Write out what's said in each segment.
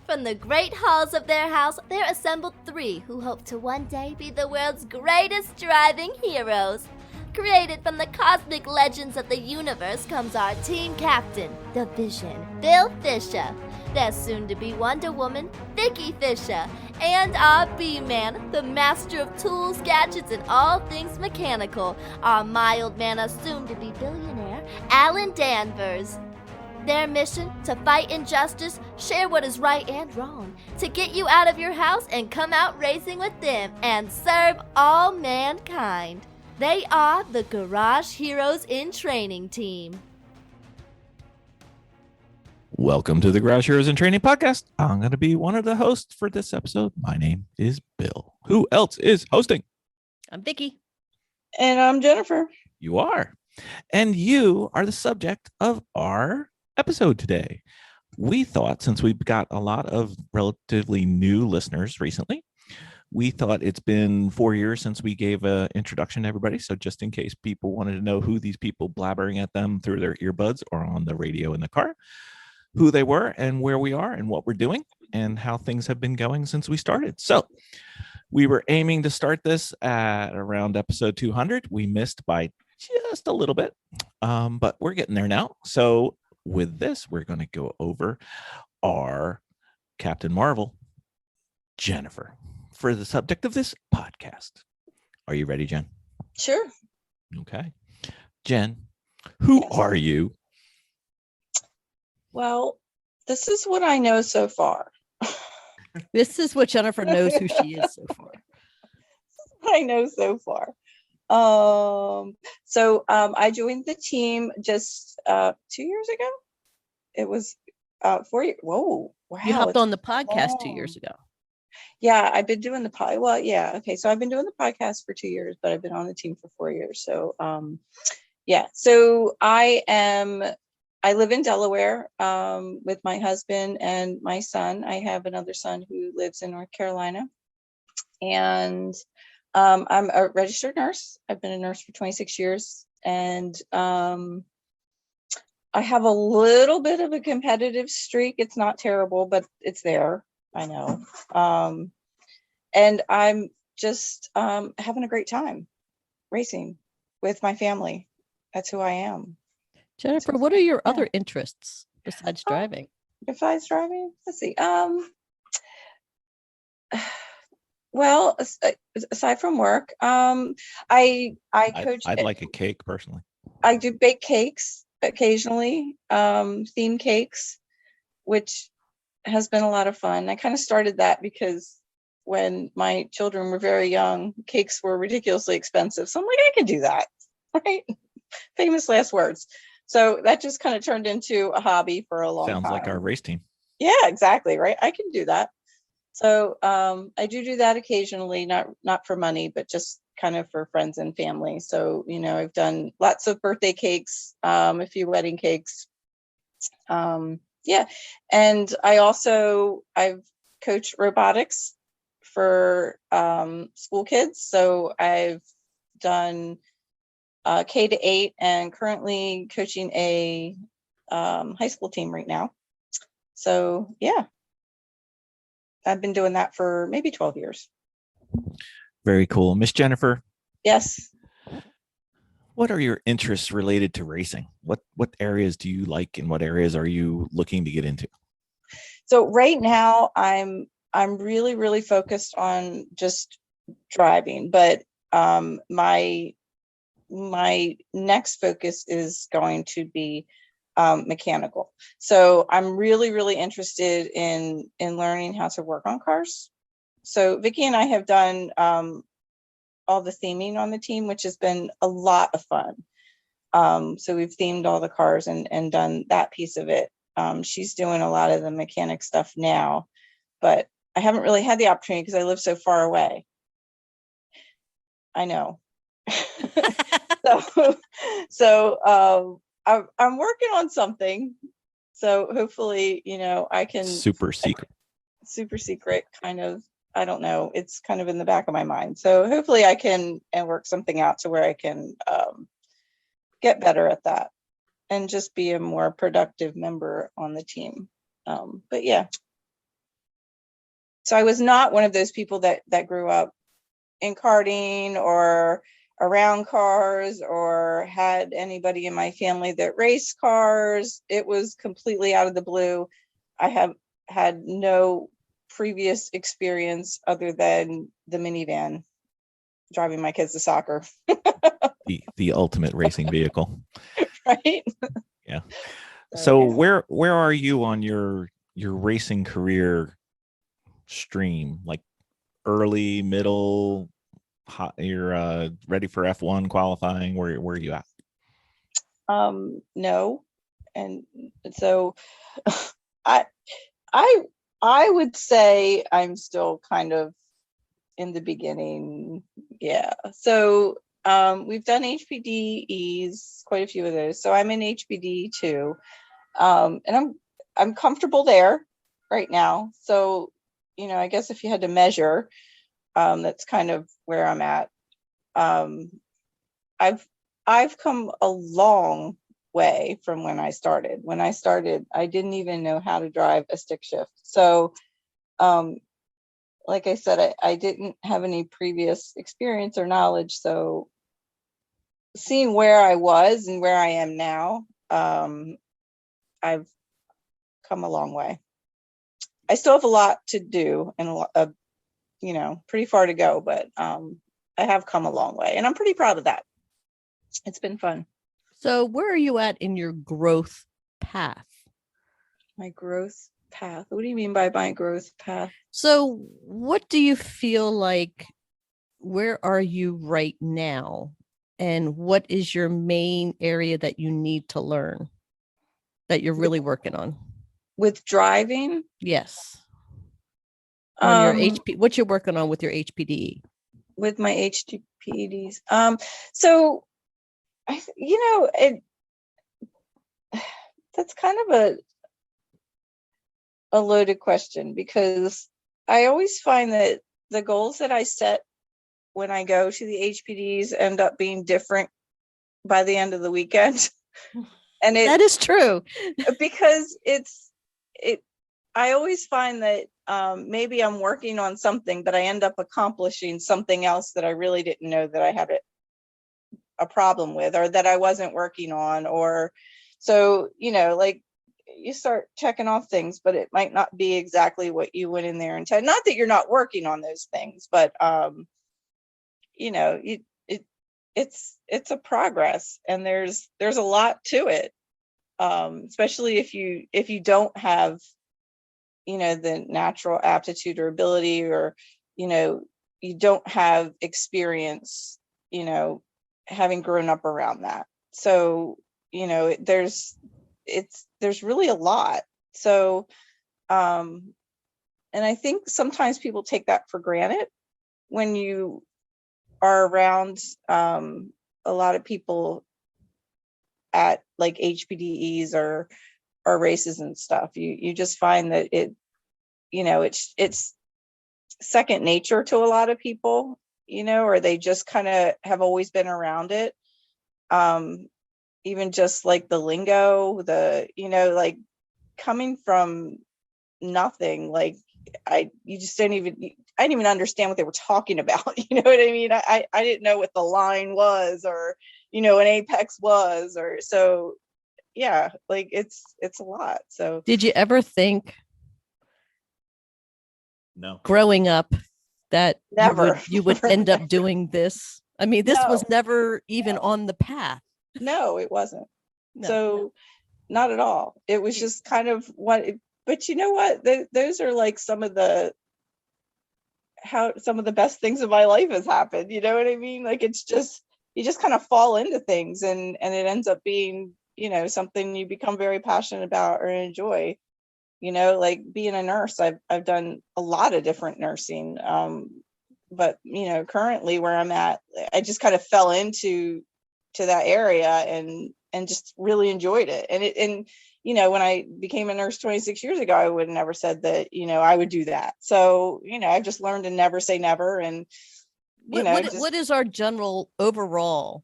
From the great halls of their house, there assembled three who hope to one day be the world's greatest driving heroes. Created from the cosmic legends of the universe comes our team captain, the Vision, Bill Fisher. Their soon-to-be Wonder Woman, Vicky Fisher. And our B-Man, the master of tools, gadgets, and all things mechanical, our mild-mannered soon-to-be billionaire, Alan Danvers. Their mission? To fight injustice, share what is right and wrong, to get you out of your house and come out racing with them, and serve all mankind. They are the Garage Heroes in Training Team. Welcome to the Garage Heroes in Training podcast. I'm going to be one of the hosts for this episode. My name is Bill. Who else is hosting? I'm Vicky. And I'm Jennifer. You are. And you are the subject of our episode today. We thought, since we've got a lot of relatively new listeners recently, we thought it's been 4 years since we gave an introduction to everybody. So just in case people wanted to know who these people blabbering at them through their earbuds or on the radio in the car, who they were and where we are and what we're doing and how things have been going since we started. So we were aiming to start this at around episode 200. We missed by just a little bit, but we're getting there now. So with this, we're going to go over our Captain Marvel, Jennifer, for the subject of this podcast. Are you ready, Jen? Sure. Okay. Jen, who are you? Well, this is what I know so far. This is what Jennifer knows who she is so far. This is what I know so far. I joined the team just 2 years ago. It was 4 years. Whoa. Wow. You hopped on the podcast 2 years ago. Yeah, I've been doing the pod. Well, yeah. Okay. So I've been doing the podcast for 2 years, but I've been on the team for 4 years. So, yeah. So I live in Delaware with my husband and my son. I have another son who lives in North Carolina. And I'm a registered nurse. I've been a nurse for 26 years. And I have a little bit of a competitive streak. It's not terrible, but it's there. I know. And I'm just having a great time racing with my family. That's who I am. Jennifer, what are your other interests besides driving? Besides driving? Let's see. Well, aside from work, I coach. I'd like a cake personally. I do bake cakes occasionally, theme cakes, which has been a lot of fun. I kind of started that because when my children were very young, cakes were ridiculously expensive. So I'm like, I can do that, right? Famous last words. So that just kind of turned into a hobby for a long time. Sounds like our race team. Yeah, exactly. Right. I can do that. So I do that occasionally, not for money, but just kind of for friends and family. So, I've done lots of birthday cakes, a few wedding cakes. Yeah. And I've coached robotics for school kids. So I've done K to 8 and currently coaching a high school team right now. So yeah, I've been doing that for maybe 12 years. Very cool. Miss Jennifer. Yes. What are your interests related to racing? What areas do you like and what areas are you looking to get into? So right now I'm really, really focused on just driving, but my next focus is going to be mechanical. So I'm really, really interested in learning how to work on cars. So Vicky and I have done all the theming on the team, which has been a lot of fun. So we've themed all the cars and done that piece of it. She's doing a lot of the mechanic stuff now, but I haven't really had the opportunity because I live so far away. I know. So I'm working on something. So hopefully, I can. Super secret kind of. I don't know. It's kind of in the back of my mind. So hopefully I can work something out to where I can get better at that and just be a more productive member on the team. But yeah. So I was not one of those people that grew up in karting or around cars or had anybody in my family that raced cars. It was completely out of the blue. I have had no previous experience other than the minivan driving my kids to soccer. The ultimate racing vehicle. Right? Yeah. So, So where are you on your racing career stream? Like early, middle, hot, you're ready for F1 qualifying? Where are you at? no. And so I I I would say I'm still kind of in the beginning. Yeah. So we've done HPDEs, quite a few of those. So I'm in HPD too. And I'm comfortable there right now. So, I guess if you had to measure, that's kind of where I'm at. Um, I've come a long way from when I started. When I started, I didn't even know how to drive a stick shift. So, like I said, I didn't have any previous experience or knowledge. So seeing where I was and where I am now, I've come a long way. I still have a lot to do and pretty far to go, but I have come a long way and I'm pretty proud of that. It's been fun. So where are you at in your growth path? My growth path. What do you mean by my growth path? So what do you feel like, where are you right now? And what is your main area that you need to learn that you're really working on? With driving? Yes. On your Um, HP, what you're working on with your HPD? with my HPDs. So that's kind of a loaded question, because I always find that the goals that I set when I go to the HPDs end up being different by the end of the weekend. And That is true. because I always find that maybe I'm working on something, but I end up accomplishing something else that I really didn't know that I had a problem with, or that I wasn't working on. Or so, like you start checking off things, but it might not be exactly what you went in there and not that you're not working on those things, but it's a progress, and there's a lot to it, especially if you don't have the natural aptitude or ability, or you don't have experience having grown up around that. So there's really a lot. So and I think sometimes people take that for granted when you are around a lot of people at like HPDEs or races and stuff. You just find that it's second nature to a lot of people, or they just kind of have always been around it. Even just like the lingo, like coming from nothing, like I didn't even understand what they were talking about. You know what I mean? I didn't know what the line was, or an apex was, or so. Yeah, like it's a lot. So Did you ever think No. growing up that never. you would end up doing this? I mean, this was No. never even on the path. No, it wasn't. No. So not at all. It was just kind of but you know what? Those are like some of the best things in my life has happened. You know what I mean? Like it's just, you just kind of fall into things, and it ends up being, something you become very passionate about or enjoy. Like being a nurse, I've done a lot of different nursing. But currently where I'm at, I just kind of fell into that area and just really enjoyed it. And when I became a nurse 26 years ago, I would have never said that, I would do that. So, I've just learned to never say never. And, what is our general overall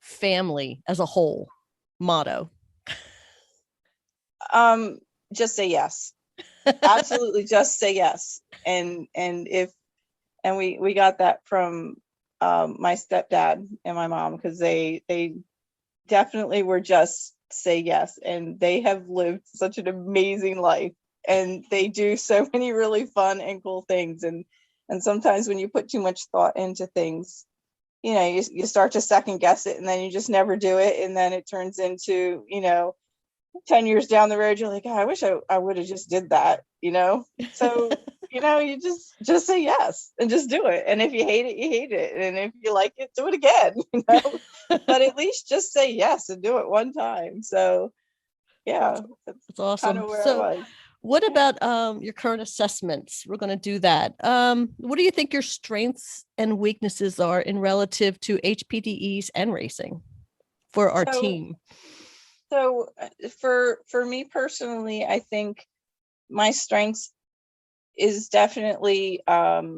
family as a whole motto? just say yes. Absolutely, just say yes. And we got that from my stepdad and my mom, because they definitely were just say yes, and they have lived such an amazing life, and they do so many really fun and cool things. And sometimes when you put too much thought into things, you start to second guess it, and then you just never do it, and then it turns into 10 years down the road, you're like, oh, I wish I would have just did that. So you just say yes and just do it. And if you hate it, you hate it, and if you like it, do it again. But at least just say yes and do it one time. So yeah, That's kind awesome. of where I So was. what about your current assessments? We're going to do that. What do you think your strengths and weaknesses are in relative to HPDEs and racing for our So- team? So for me personally, I think my strengths is definitely the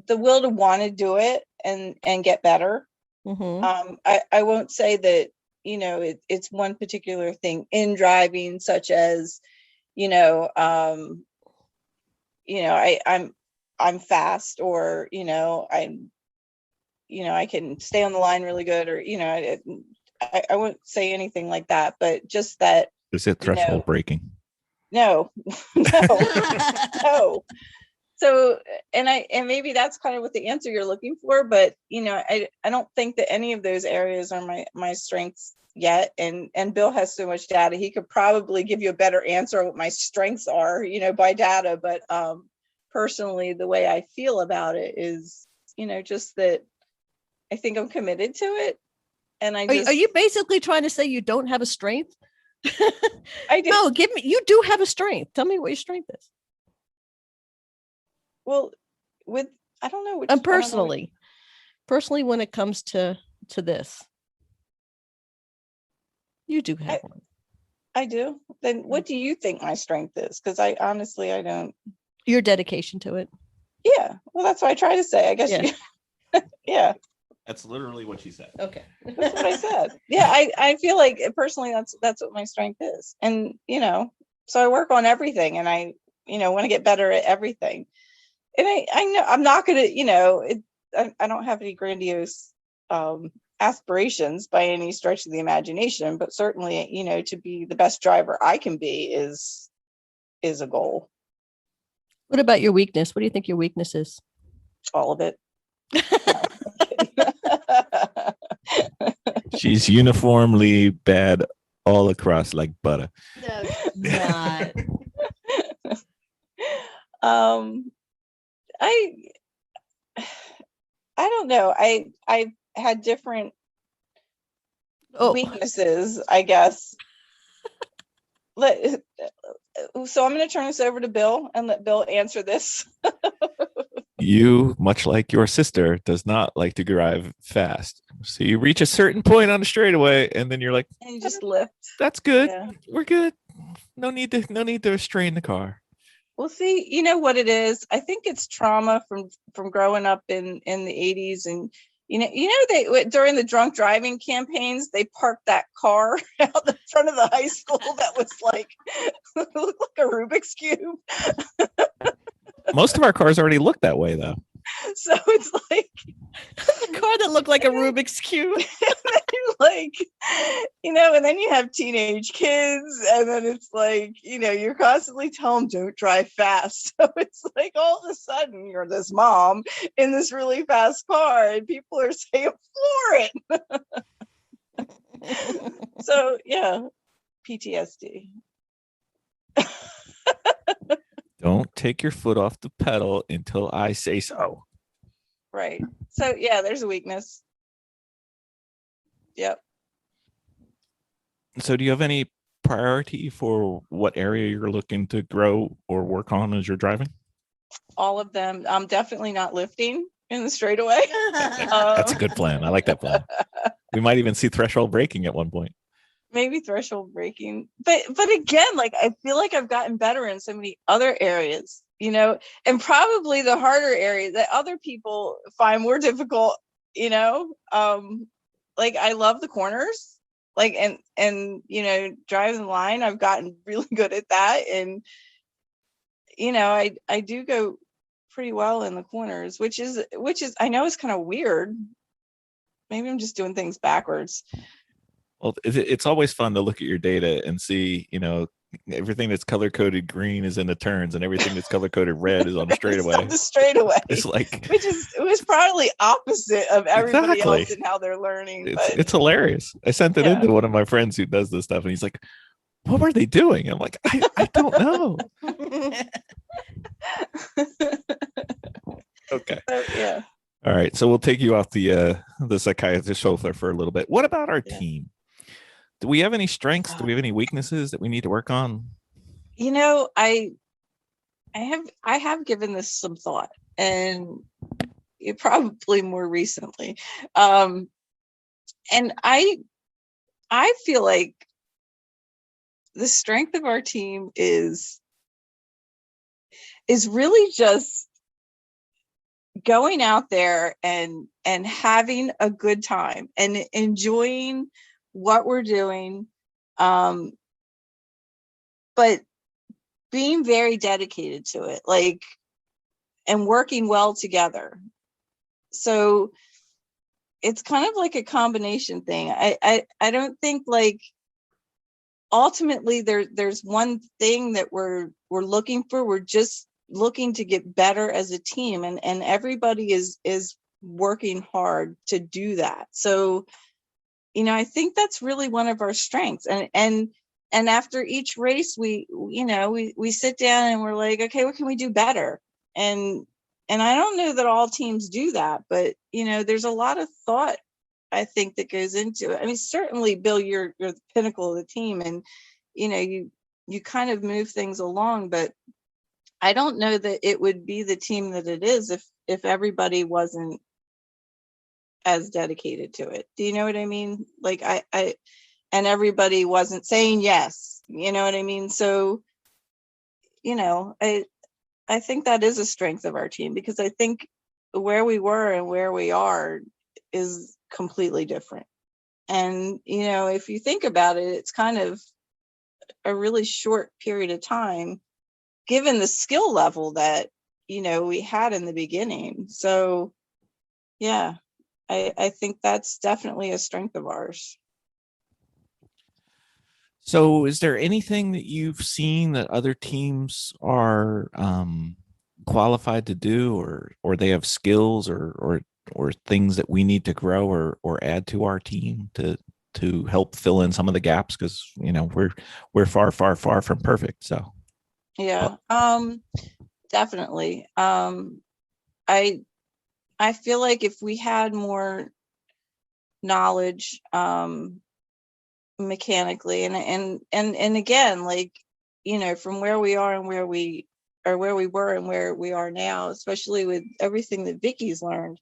will to want to do it and get better. Mhm. I won't say that it's one particular thing in driving, such as I'm fast, or I can stay on the line really good, or I won't say anything like that, but just that. Is it threshold braking? No, no. So, and maybe that's kind of what the answer you're looking for, but I don't think that any of those areas are my strengths yet. And Bill has so much data, he could probably give you a better answer on what my strengths are, by data. But personally, the way I feel about it is, just that I think I'm committed to it. And Are you basically trying to say you don't have a strength? I do. No, you do have a strength. Tell me what your strength is. Well, I don't know. And personally, when it comes to this, you do have one. I do. Then what do you think my strength is? Because I honestly, I don't. Your dedication to it. Yeah. Well, that's what I try to say. I guess. Yeah. Yeah. That's literally what she said. Okay. That's what I said. Yeah. I feel like personally, that's what my strength is. And, so I work on everything, and I, want to get better at everything. And I know I'm not going to, I don't have any grandiose aspirations by any stretch of the imagination, but certainly, to be the best driver I can be is a goal. What about your weakness? What do you think your weakness is? All of it. She's uniformly bad all across like butter. No, not. I don't know. I've had different weaknesses, I guess. So I'm going to turn this over to Bill and let Bill answer this. You, much like your sister, does not like to drive fast. So you reach a certain point on the straightaway, and then you're like, and you just lift. That's good. Yeah. We're good. No need to restrain the car. Well, see, you know what it is? I think it's trauma from growing up in the 80s, and they during the drunk driving campaigns, they parked that car out the front of the high school that was like looked like a Rubik's cube. Most of our cars already look that way, though. So it's like a car that looked like a Rubik's cube. And then you have teenage kids, and then it's like, you're constantly telling them don't drive fast. So it's like all of a sudden you're this mom in this really fast car, and people are saying floor it. So yeah, PTSD. Don't take your foot off the pedal until I say so. Right. So yeah, there's a weakness. Yep. So do you have any priority for what area you're looking to grow or work on as you're driving? All of them. I'm definitely not lifting in the straightaway. That's a good plan. I like that plan. We might even see threshold braking at one point. Maybe threshold braking, but again, like I feel like I've gotten better in so many other areas, and probably the harder areas that other people find more difficult. Like I love the corners. Like, and driving the line, I've gotten really good at that. And I do go pretty well in the corners, which is I know is kind of weird. Maybe I'm just doing things backwards. Well, it's always fun to look at your data and see, everything that's color coded green is in the turns, and everything that's color coded red is on the straightaway. The straightaway, It's like, it was probably opposite of everybody Exactly. else and how they're learning. It's hilarious. I sent it into one of my friends who does this stuff, and he's like, "What were they doing?" I'm like, I don't know. Okay. Yeah. All right. So we'll take you off the psychiatrist sofa for a little bit. What about our team? Do we have any strengths? Do we have any weaknesses that we need to work on? I have given this some thought, and probably more recently. And I feel like the strength of our team is really just going out there and having a good time and enjoying what we're doing, but being very dedicated to it, like, and working well together. So it's kind of like a combination thing. I don't think, like, ultimately there's one thing that we're looking for. We're just looking to get better as a team, and everybody is working hard to do that. So I think that's really one of our strengths. And after each race, we sit down and we're like, okay, what can we do better? And I don't know that all teams do that, but there's a lot of thought, I think, that goes into it. I mean, certainly, Bill, you're the pinnacle of the team, and you kind of move things along, but I don't know that it would be the team that it is if everybody wasn't as dedicated to it. Do you know what I mean? Like, I and everybody wasn't saying yes, you know what I mean? So, I think that is a strength of our team, because I think where we were and where we are is completely different. And, if you think about it, it's kind of a really short period of time, given the skill level that, we had in the beginning. So, yeah, I think that's definitely a strength of ours. So is there anything that you've seen that other teams are qualified to do, or they have skills or things that we need to grow or add to our team to help fill in some of the gaps? Because we're far from perfect. So yeah, definitely. I feel like if we had more knowledge mechanically, and again, like, from where we are and where we were and where we are now, especially with everything that Vicky's learned,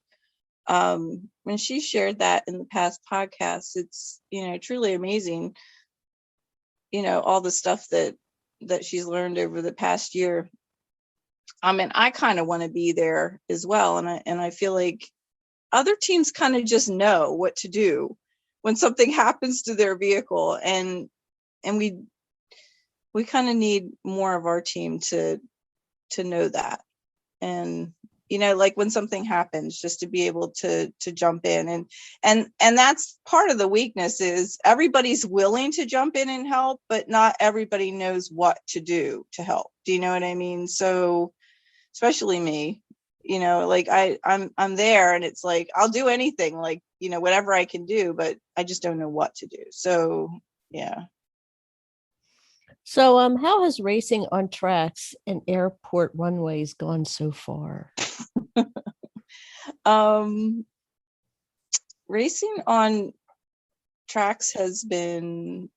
when she shared that in the past podcasts, it's truly amazing, all the stuff that she's learned over the past year. I mean, I kind of want to be there as well, and I feel like other teams kind of just know what to do when something happens to their vehicle, and we kind of need more of our team to know that, and like, when something happens, just to be able to jump in, and that's part of the weakness, is everybody's willing to jump in and help, but not everybody knows what to do to help. Do you know what I mean? So, especially me, like, I'm there, and it's like, I'll do anything, like, whatever I can do, but I just don't know what to do. So, yeah. So, how has racing on tracks and airport runways gone so far? Racing on tracks it's been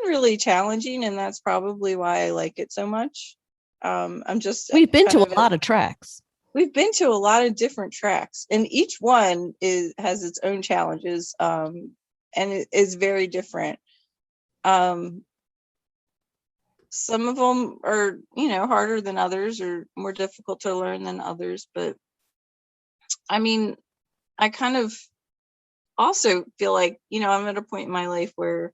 really challenging, and that's probably why I like it so much. We've been to a lot of tracks. We've been to a lot of different tracks, and each one has its own challenges, and it is very different. Some of them are, harder than others, or more difficult to learn than others. But I mean, I kind of also feel like, I'm at a point in my life where,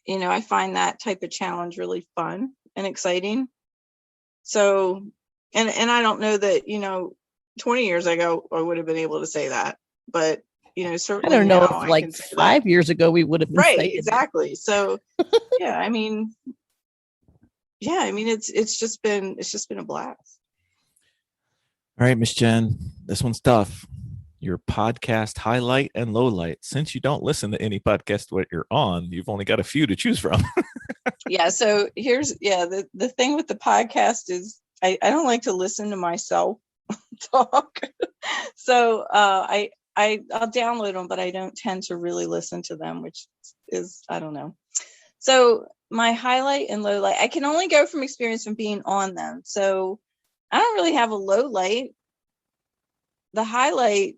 I find that type of challenge really fun and exciting. So, and I don't know that, 20 years ago, I would have been able to say that, but, I certainly don't know now if I like can say that. 5 years ago we would have been Right, saying it. exactly. So, yeah, I mean, it's just been a blast. All right, Miss Jen, this one's tough. Your podcast highlight and low light. Since you don't listen to any podcast what you're on, you've only got a few to choose from. Yeah. So the thing with the podcast is I don't like to listen to myself talk. So I'll download them, but I don't tend to really listen to them, which is, I don't know. So my highlight and low light, I can only go from experience from being on them. So I don't really have a low light. The highlight,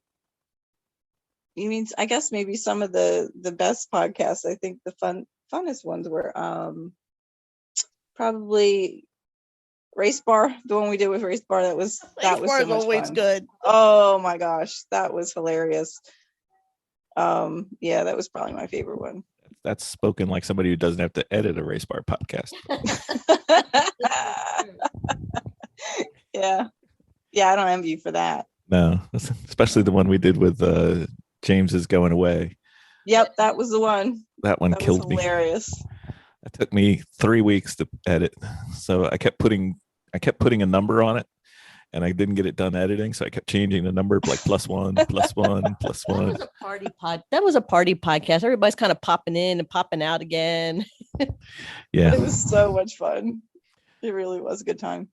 you mean, I guess maybe some of the best podcasts, I think the funnest ones were probably Race Bar, the one we did with Race Bar. That was so much always fun. good. Oh my gosh, that was hilarious. Yeah, that was probably my favorite one. That's spoken like somebody who doesn't have to edit a Race Bar podcast. Yeah, I don't envy you for that. No, especially the one we did with James is Going Away. Yep, that was the one. That one killed me. Hilarious. It took me 3 weeks to edit, so I kept putting a number on it, and I didn't get it done editing, so I kept changing the number, like +1, +1, +1. That was a party podcast. Everybody's kind of popping in and popping out again. Yeah, but it was so much fun. It really was a good time.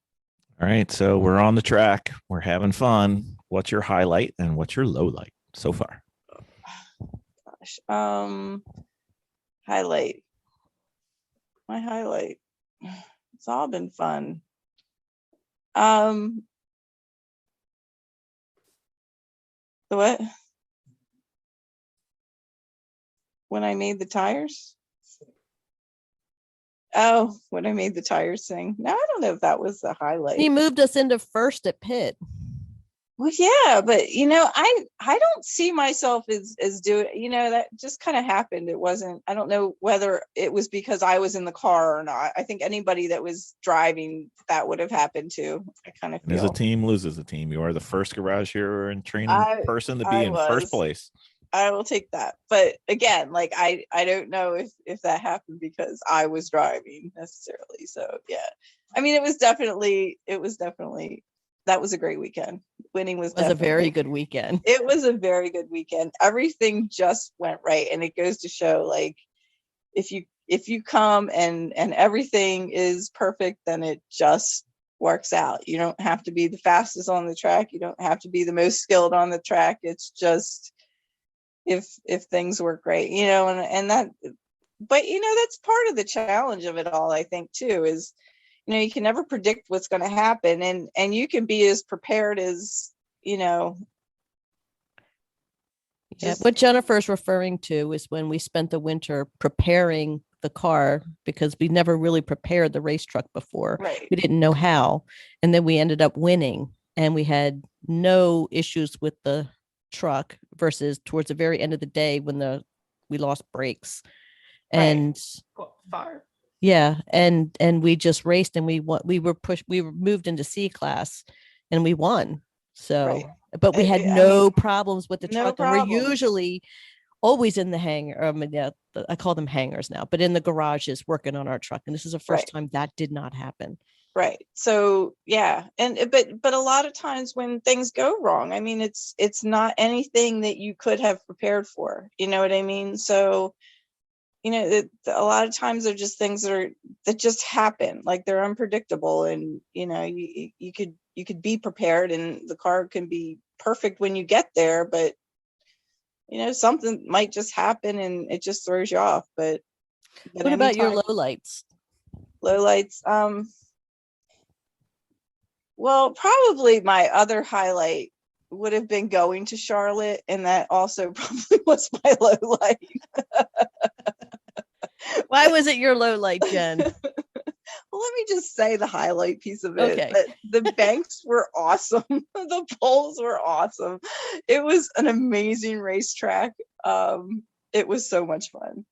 All right, so we're on the track. We're having fun. What's your highlight and what's your low light so far? Gosh, highlight. My highlight. It's all been fun. The what? When I made the tires? Oh, when I made the tires sing. No, I don't know if that was the highlight. He moved us into first at Pitt. Well, yeah, but I don't see myself as doing, that just kind of happened. It wasn't, I don't know whether it was because I was in the car or not. I think anybody that was driving, that would have happened too. I kind of feel. As a team loses a team. You are the first garage hero and training person to be in first place. I will take that. But again, like I don't know if that happened because I was driving necessarily. So yeah. I mean, it was definitely that was a great weekend. Winning was a very good weekend. It was a very good weekend. Everything just went right. And it goes to show, like, if you come and everything is perfect, then it just works out. You don't have to be the fastest on the track. You don't have to be the most skilled on the track. It's just if things work great, and that, but that's part of the challenge of it all, I think, too, is you can never predict what's going to happen, and you can be as prepared as Yeah, what Jennifer's referring to is when we spent the winter preparing the car, because we never really prepared the race truck before. Right. We didn't know how, and then we ended up winning, and we had no issues with the truck, versus towards the very end of the day when we lost brakes, and fire. Yeah, and we just raced, and we were moved into C class, and we won. So, right. But we had no problems with the truck, and we're usually always in the hangar. I call them hangars now, but in the garages working on our truck, and this is the first time that did not happen. Right. So yeah, but a lot of times when things go wrong, I mean, it's not anything that you could have prepared for. You know what I mean? So, a lot of times they're just things that just happen, like they're unpredictable, and you could be prepared, and the car can be perfect when you get there, but something might just happen and it just throws you off. But what about your lowlights? Well, probably my other highlight would have been going to Charlotte, and that also probably was my low light. Why was it your low light, Jen? Well, let me just say the highlight piece of it. Okay. The banks were awesome. The poles were awesome. It was an amazing racetrack. It was so much fun.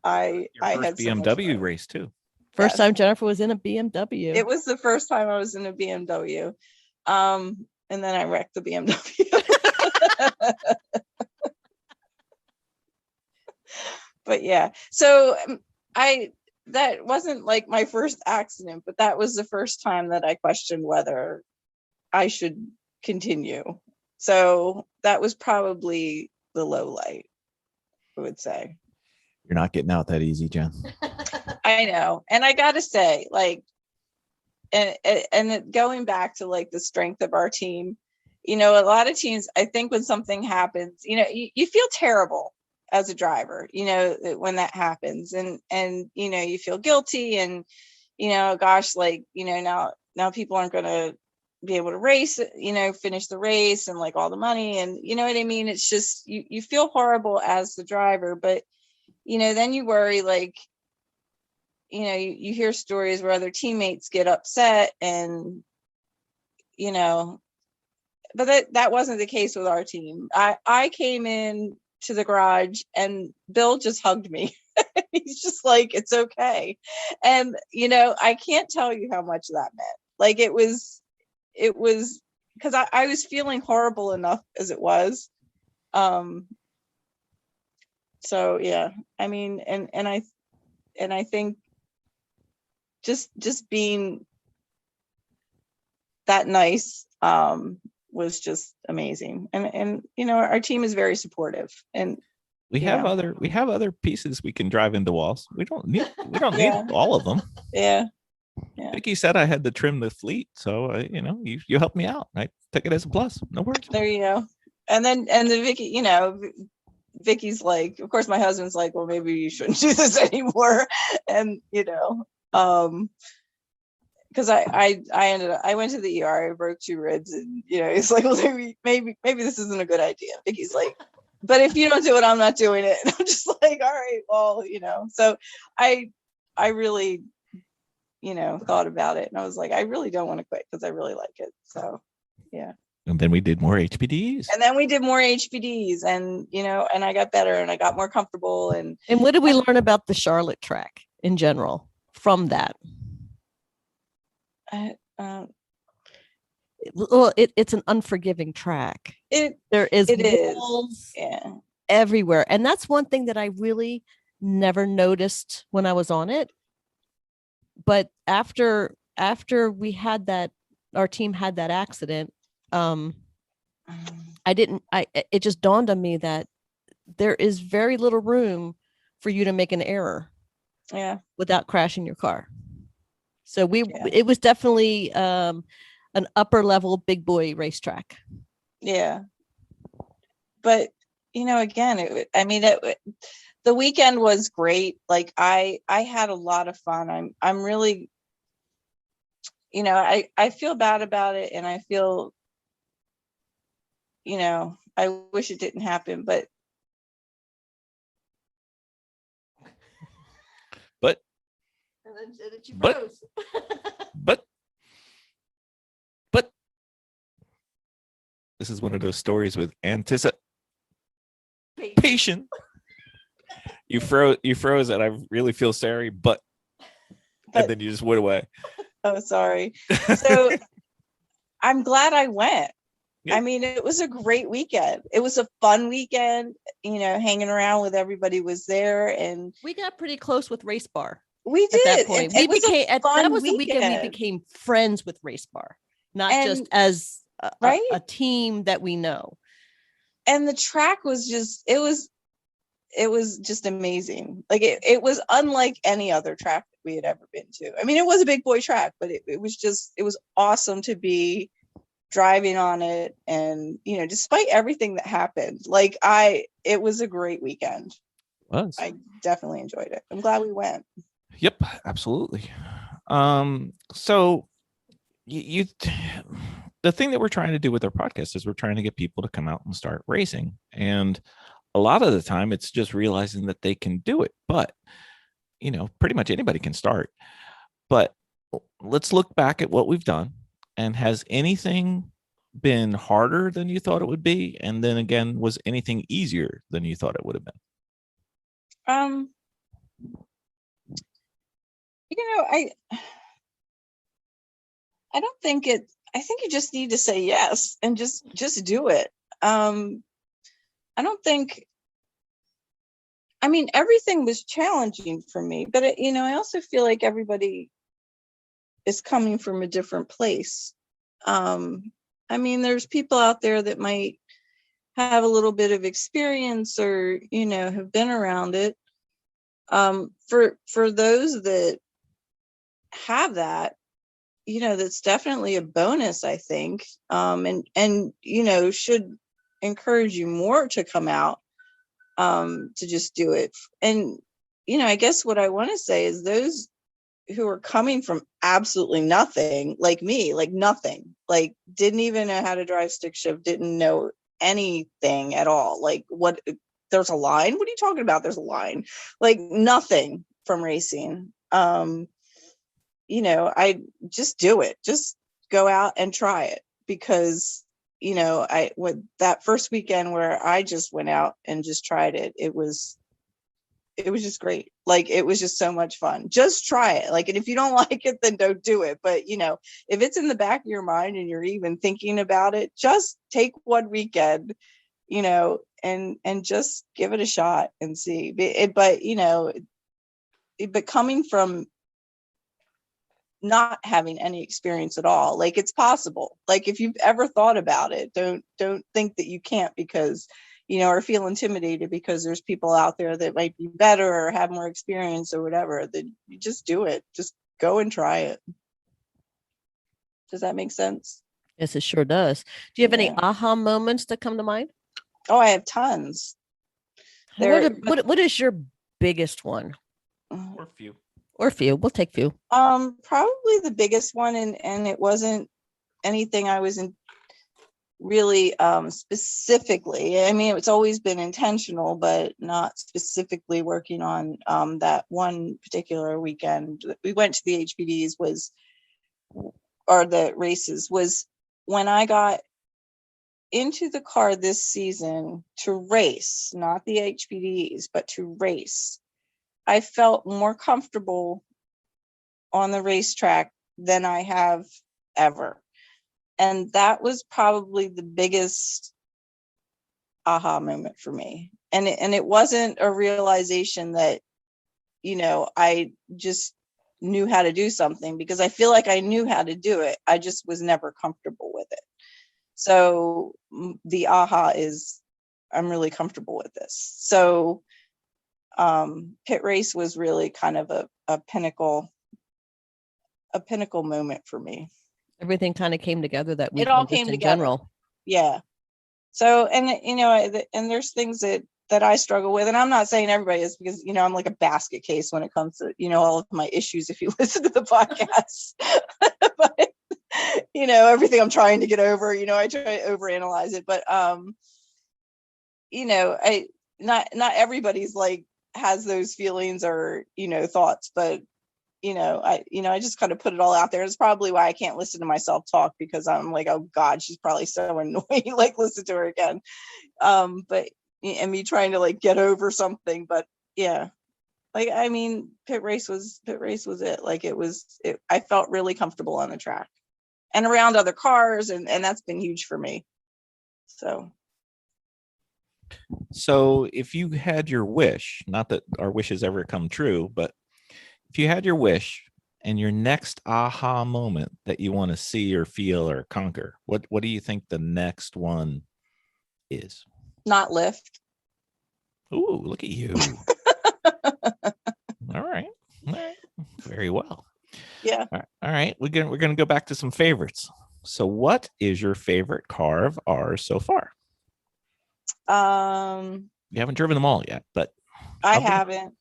I Your had first so much BMW fun. race too. First Yes. time Jennifer was in a BMW. It was the first time I was in a BMW. And then I wrecked the BMW. But yeah, so that wasn't like my first accident, but that was the first time that I questioned whether I should continue. So that was probably the low light, I would say. You're not getting out that easy, Jen. I know. And I gotta say, like, and going back to like the strength of our team, a lot of teams, I think when something happens, you feel terrible as a driver, when that happens, and you feel guilty, and gosh, like, now people aren't going to be able to race, finish the race, and like all the money, and you know what I mean? It's just, you feel horrible as the driver, but then you worry, like, you hear stories where other teammates get upset, and but that wasn't the case with our team. I came in to the garage and Bill just hugged me. He's just like, it's okay. And I can't tell you how much that meant. Like, it was because I was feeling horrible enough as it was. So yeah, I mean, and I think just being that nice was just amazing, and our team is very supportive, and we have other pieces we can drive into walls. We don't need Yeah. all of them. Yeah. Vicky said I had to trim the fleet, so you helped me out. I took it as a plus. No worries. There you go. And the Vicky, Vicky's like, of course my husband's like, well, maybe you shouldn't do this anymore. And because I went to the ER, I broke 2 ribs, and it's like, well, maybe this isn't a good idea. Vicky's like, but if you don't do it, I'm not doing it. And I'm just like, all right, well, so I really thought about it, and I was like, I really don't want to quit because I really like it. So yeah. And then we did more HPDs. And then we did more HPDs, and and I got better, and I got more comfortable. And what did we learn about the Charlotte track in general from that? It's an unforgiving track. There is walls everywhere, and that's one thing that I really never noticed when I was on it. But after we had that, our team had that accident, it just dawned on me that there is very little room for you to make an error without crashing your car. So it was definitely an upper level big boy racetrack. Yeah. But, again, the weekend was great. Like, I had a lot of fun. I'm really, I feel bad about it, and I feel, I wish it didn't happen, but but this is one of those stories with anticipation. You froze and I really feel sorry, but and then you just went away. Oh, sorry. So I'm glad I went. Yeah. I mean, it was a great weekend. It was a fun weekend, hanging around with everybody was there, and we got pretty close with Race Bar. We did. At that point. That was the weekend we became friends with Race Bar, not just as a team that we know. And the track was just, it was just amazing. Like, it was unlike any other track that we had ever been to. I mean, it was a big boy track, but it was awesome to be driving on it. And, despite everything that happened, like, it was a great weekend. I definitely enjoyed it. I'm glad we went. Yep, absolutely. So the thing that we're trying to do with our podcast is we're trying to get people to come out and start racing. And a lot of the time it's just realizing that they can do it, but pretty much anybody can start. But let's look back at what we've done, and has anything been harder than you thought it would be? And then again, was anything easier than you thought it would have been? I don't think I think you just need to say yes and just do it. I don't think, I mean, everything was challenging for me, but I also feel like everybody is coming from a different place. I mean, there's people out there that might have a little bit of experience or, have been around it. For those that have that, that's definitely a bonus, I think. And should encourage you more to come out, to just do it. And, I guess what I want to say is those who are coming from absolutely nothing, like me, like nothing, like didn't even know how to drive stick shift, didn't know anything at all. Like, what, there's a line? What are you talking about? There's a line, like nothing from racing. I just do it, just go out and try it, because I with that first weekend where I just went out and just tried it, it was just great. Like, it was just so much fun. Just try it. Like, and if you don't like it, then don't do it. But if it's in the back of your mind and you're even thinking about it, just take one weekend, and just give it a shot and see. But coming from not having any experience at all, like, it's possible. Like, if you've ever thought about it, don't think that you can't, because or feel intimidated because there's people out there that might be better or have more experience or whatever. That you just do it, just go and try it. Does that make sense? Yes, it sure does. Do you have any Yeah. aha moments that come to mind? Oh, I have tons. What is your biggest one? Or few. Or few? We'll take few. Probably the biggest one, and it wasn't anything I was in really specifically. I mean, it's always been intentional, but not specifically working on that one particular weekend. We went to the HPDs or the races, was when I got into the car this season to race, not the HPDs, but to race. I felt more comfortable on the racetrack than I have ever. And that was probably the biggest aha moment for me. And it wasn't a realization that, I just knew how to do something, because I feel like I knew how to do it. I just was never comfortable with it. So the aha is, I'm really comfortable with this. So pit race was really kind of a pinnacle moment for me. Everything kind of came together that week. It all came together. General. Yeah. So, and and there's things that I struggle with, and I'm not saying everybody is, because I'm like a basket case when it comes to all of my issues if you listen to the podcast. But everything I'm trying to get over, I try to overanalyze it, but I not everybody's like has those feelings or thoughts, but I just kind of put it all out there. It's probably why I can't listen to myself talk, because I'm like, oh God, she's probably so annoying. Like, listen to her again. But and me trying to like get over something, but yeah, like, I mean, pit race was it. Like, I felt really comfortable on the track and around other cars, and that's been huge for me. So if you had your wish, not that our wishes ever come true, but if you had your wish and your next aha moment that you want to see or feel or conquer, what do you think the next one is? Not lift. Ooh, look at you. All right. Very well. Yeah. All right. We're gonna go back to some favorites. So what is your favorite car of ours so far? You haven't driven them all yet, but I haven't.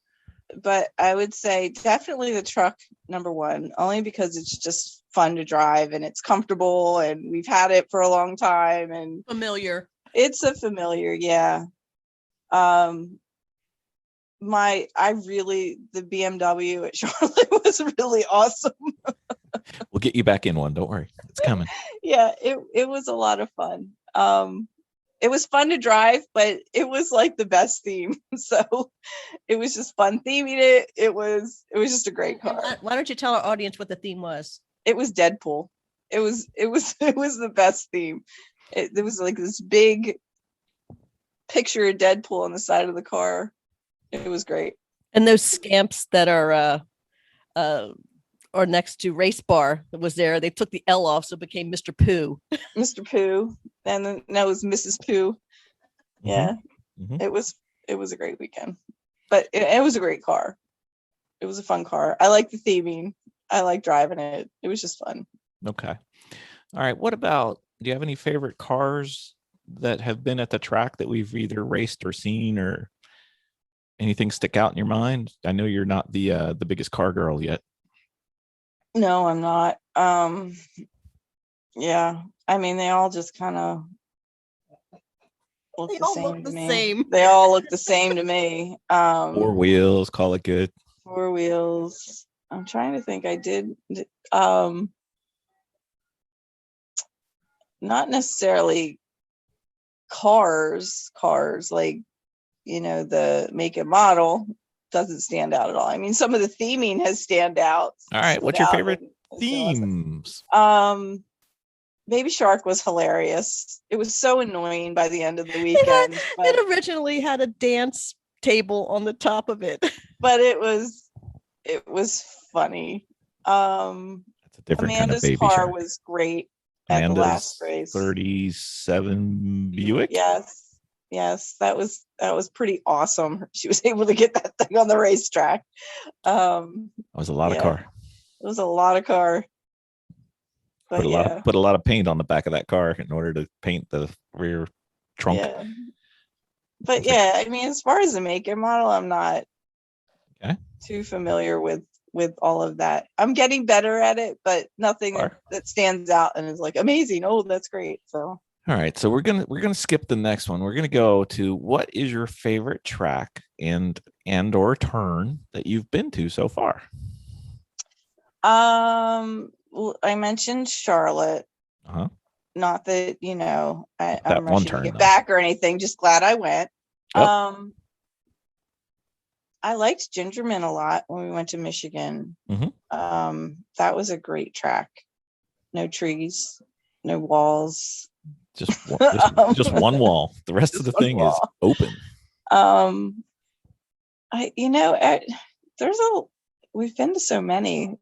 But I would say definitely the truck, number one, only because it's just fun to drive and it's comfortable and we've had it for a long time and familiar. It's a familiar, yeah. The BMW at Charlotte was really awesome. Well, get you back in one. Don't worry. It's coming. Yeah, it was a lot of fun. It was fun to drive, but it was like the best theme. So it was just fun theming it. It was just a great car. Why don't you tell our audience what the theme was? It was Deadpool. It was the best theme. There was like this big picture of Deadpool on the side of the car. It was great. And those scamps that are next to Race Bar that was there, they took the L off, so it became Mr. Pooh. Mr. Pooh, and then that was Mrs. Pooh. Yeah, Mhm. it was a great weekend, but it was a great car. It was a fun car. I like the theming. I like driving it. It was just fun. Okay. All right. What about, do you have any favorite cars that have been at the track that we've either raced or seen, or anything stick out in your mind? I know you're not the biggest car girl yet. No, I'm not. Yeah, I mean, they all just kind of look They the all same look to the me. same. They all look the same to me. 4 wheels, call it good. 4 wheels. I'm trying to think. I did not necessarily cars like, the make and model doesn't stand out at all. I mean, some of the theming has stand out. All right. What's your favorite It's themes? awesome. Baby Shark was hilarious. It was so annoying by the end of the weekend. It originally had a dance table on the top of it. But it was funny. It's a different Amanda's kind of Baby car Shark. was great at the last race. 37 Buick. Yes, that was pretty awesome. She was able to get that thing on the racetrack. That was a lot of car. It was a lot of car. But Put a lot of paint on the back of that car in order to paint the rear trunk. Yeah. But yeah, I mean, as far as the make and model, I'm not too familiar with all of that. I'm getting better at it, but nothing that stands out and is like amazing. Oh, that's great. So all right, so we're gonna skip the next one. We're gonna go to, what is your favorite track and or turn that you've been to so far? well, I mentioned Charlotte. Uh-huh. Not that, I'm one rushing turn, to get though. back or anything. Just glad I went. Yep. I liked Gingerman a lot when we went to Michigan. Mhm. That was a great track. No trees, no walls. Just one wall. The rest of the thing is open. We've been to so many.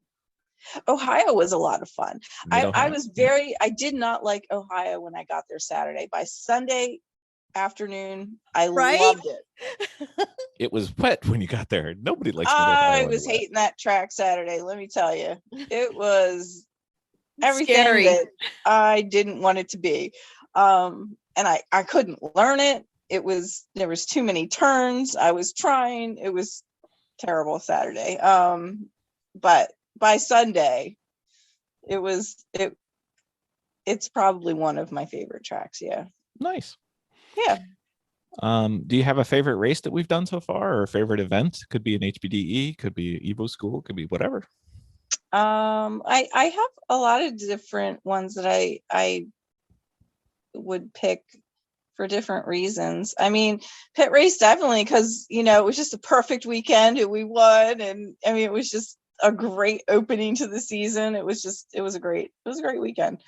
Ohio was a lot of fun. I did not like Ohio when I got there Saturday. By Sunday afternoon, I loved it. It was wet when you got there. Nobody likes I was hating that track Saturday. Let me tell you, it was everything Scary. that I didn't want it to be. And I couldn't learn it. There was too many turns. I was trying. It was terrible Saturday. But by Sunday, it's probably one of my favorite tracks. Yeah. Nice. Yeah. Do you have a favorite race that we've done so far, or a favorite event? Could be an HBDE, could be Evo School, could be whatever. I have a lot of different ones that I would pick for different reasons. I mean, pit race definitely, because it was just a perfect weekend and we won, and I mean, it was just a great opening to the season. It was a great weekend.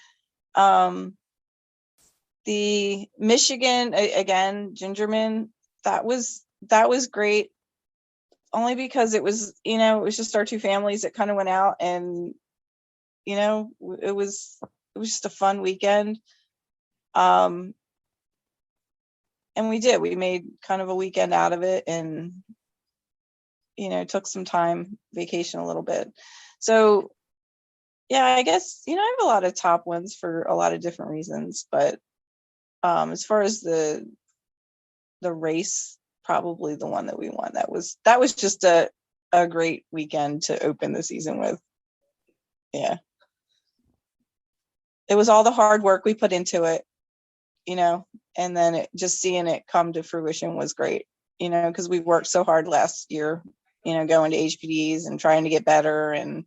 The Michigan, again, Gingerman, that was great, only because it was just our two families that kind of went out, and it was just a fun weekend. And we made kind of a weekend out of it, and took some time, vacation a little bit. So yeah, I guess, I have a lot of top ones for a lot of different reasons, but as far as the race, probably the one that we won, that was just a great weekend to open the season with. Yeah, it was all the hard work we put into it, and then just seeing it come to fruition was great, because we worked so hard last year, going to HPDs and trying to get better, and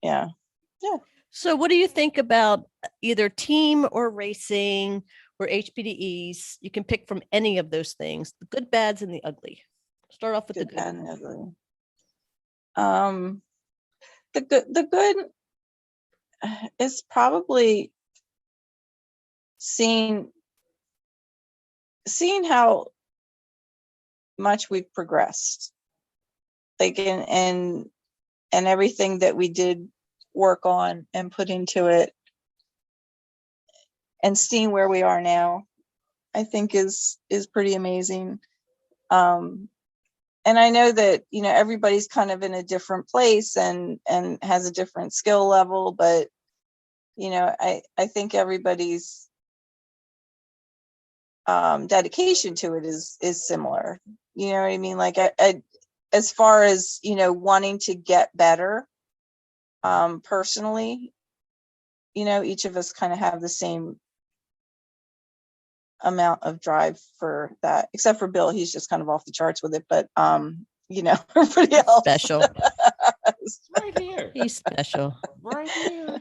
yeah, So what do you think about either team or racing or HPDEs? You can pick from any of those things, the good, bads, and the ugly. Start off with the Good, good. bad, and ugly. The good is probably seeing how much we've progressed, like and everything that we did work on and put into it, and seeing where we are now, I think is pretty amazing. And I know that, you know, everybody's kind of in a different place and has a different skill level, but you know, I think everybody's dedication to it is similar. You know what I mean? Like I as far as, you know, wanting to get better, personally, you know, each of us kind of have the same amount of drive for that, except for Bill. He's just kind of off the charts with it, but you know, everybody else Special. Right here. He's special. Right here.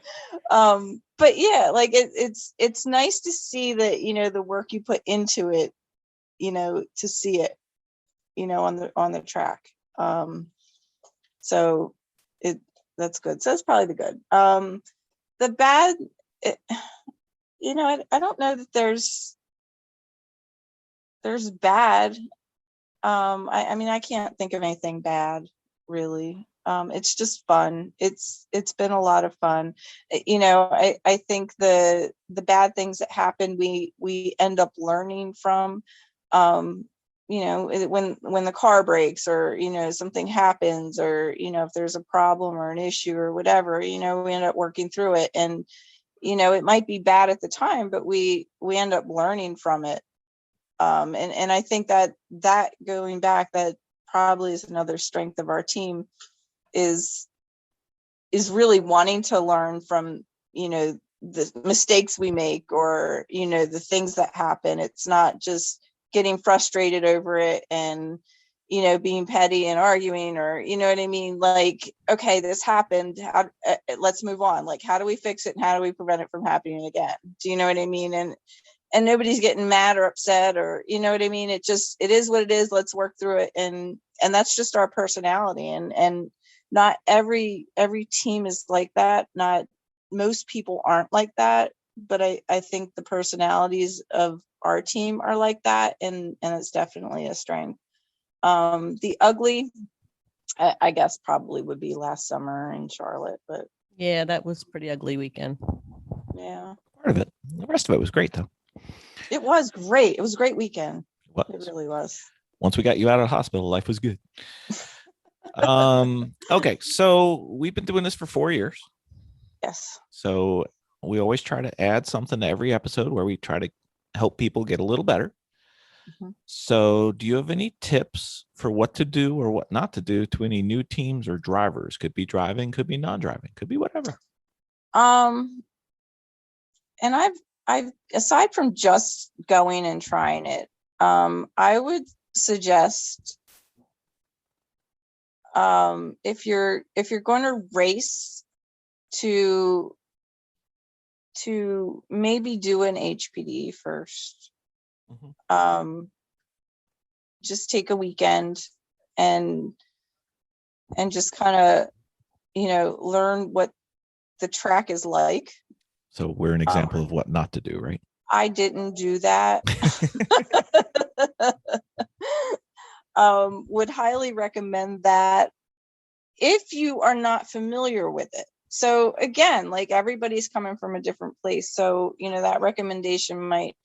But yeah, like it's nice to see that, you know, the work you put into it, you know, to see it, you know, on the track. So that's good. So that's probably the good. The bad, you know, I don't know that there's bad. I mean, I can't think of anything bad really. It's just fun. It's been a lot of fun. You know, I think the bad things that happen, we end up learning from. You know, when the car breaks, or, you know, something happens, or, you know, if there's a problem or an issue or whatever, you know, we end up working through it. And, you know, it might be bad at the time, but we end up learning from it. And I think that going back, that probably is another strength of our team, is really wanting to learn from, you know, the mistakes we make, or, you know, the things that happen. It's not just getting frustrated over it and, you know, being petty and arguing, or, you know what I mean? Like, okay, this happened. Let's move on. Like, how do we fix it? And how do we prevent it from happening again? Do you know what I mean? And nobody's getting mad or upset, or, you know what I mean? It is what it is. Let's work through it. And that's just our personality. And not every team is like that. Not most people aren't like that, but I think the personalities of our team are like that. And it's definitely a strength. The ugly, I guess probably would be last summer in Charlotte, but Yeah, that was pretty ugly weekend. yeah, Part of it. The rest of it was great, though. it was great. It was a great weekend. It It was. really was. Once we got you out of the hospital, life was good. Okay, so we've been doing this for 4 years. Yes. So we always try to add something to every episode where we try to help people get a little better. Mhm. So do you have any tips for what to do or what not to do to any new teams or drivers? Could be driving, could be non-driving, could be whatever. And I've aside from just going and trying it, I would suggest, if you're going to race, to maybe do an HPD first. Mhm. Just take a weekend and just kind of, you know, learn what the track is like. So we're an example of what not to do, right? I didn't do that. Would highly recommend that if you are not familiar with it. So again, like, everybody's coming from a different place. So, you know, that recommendation might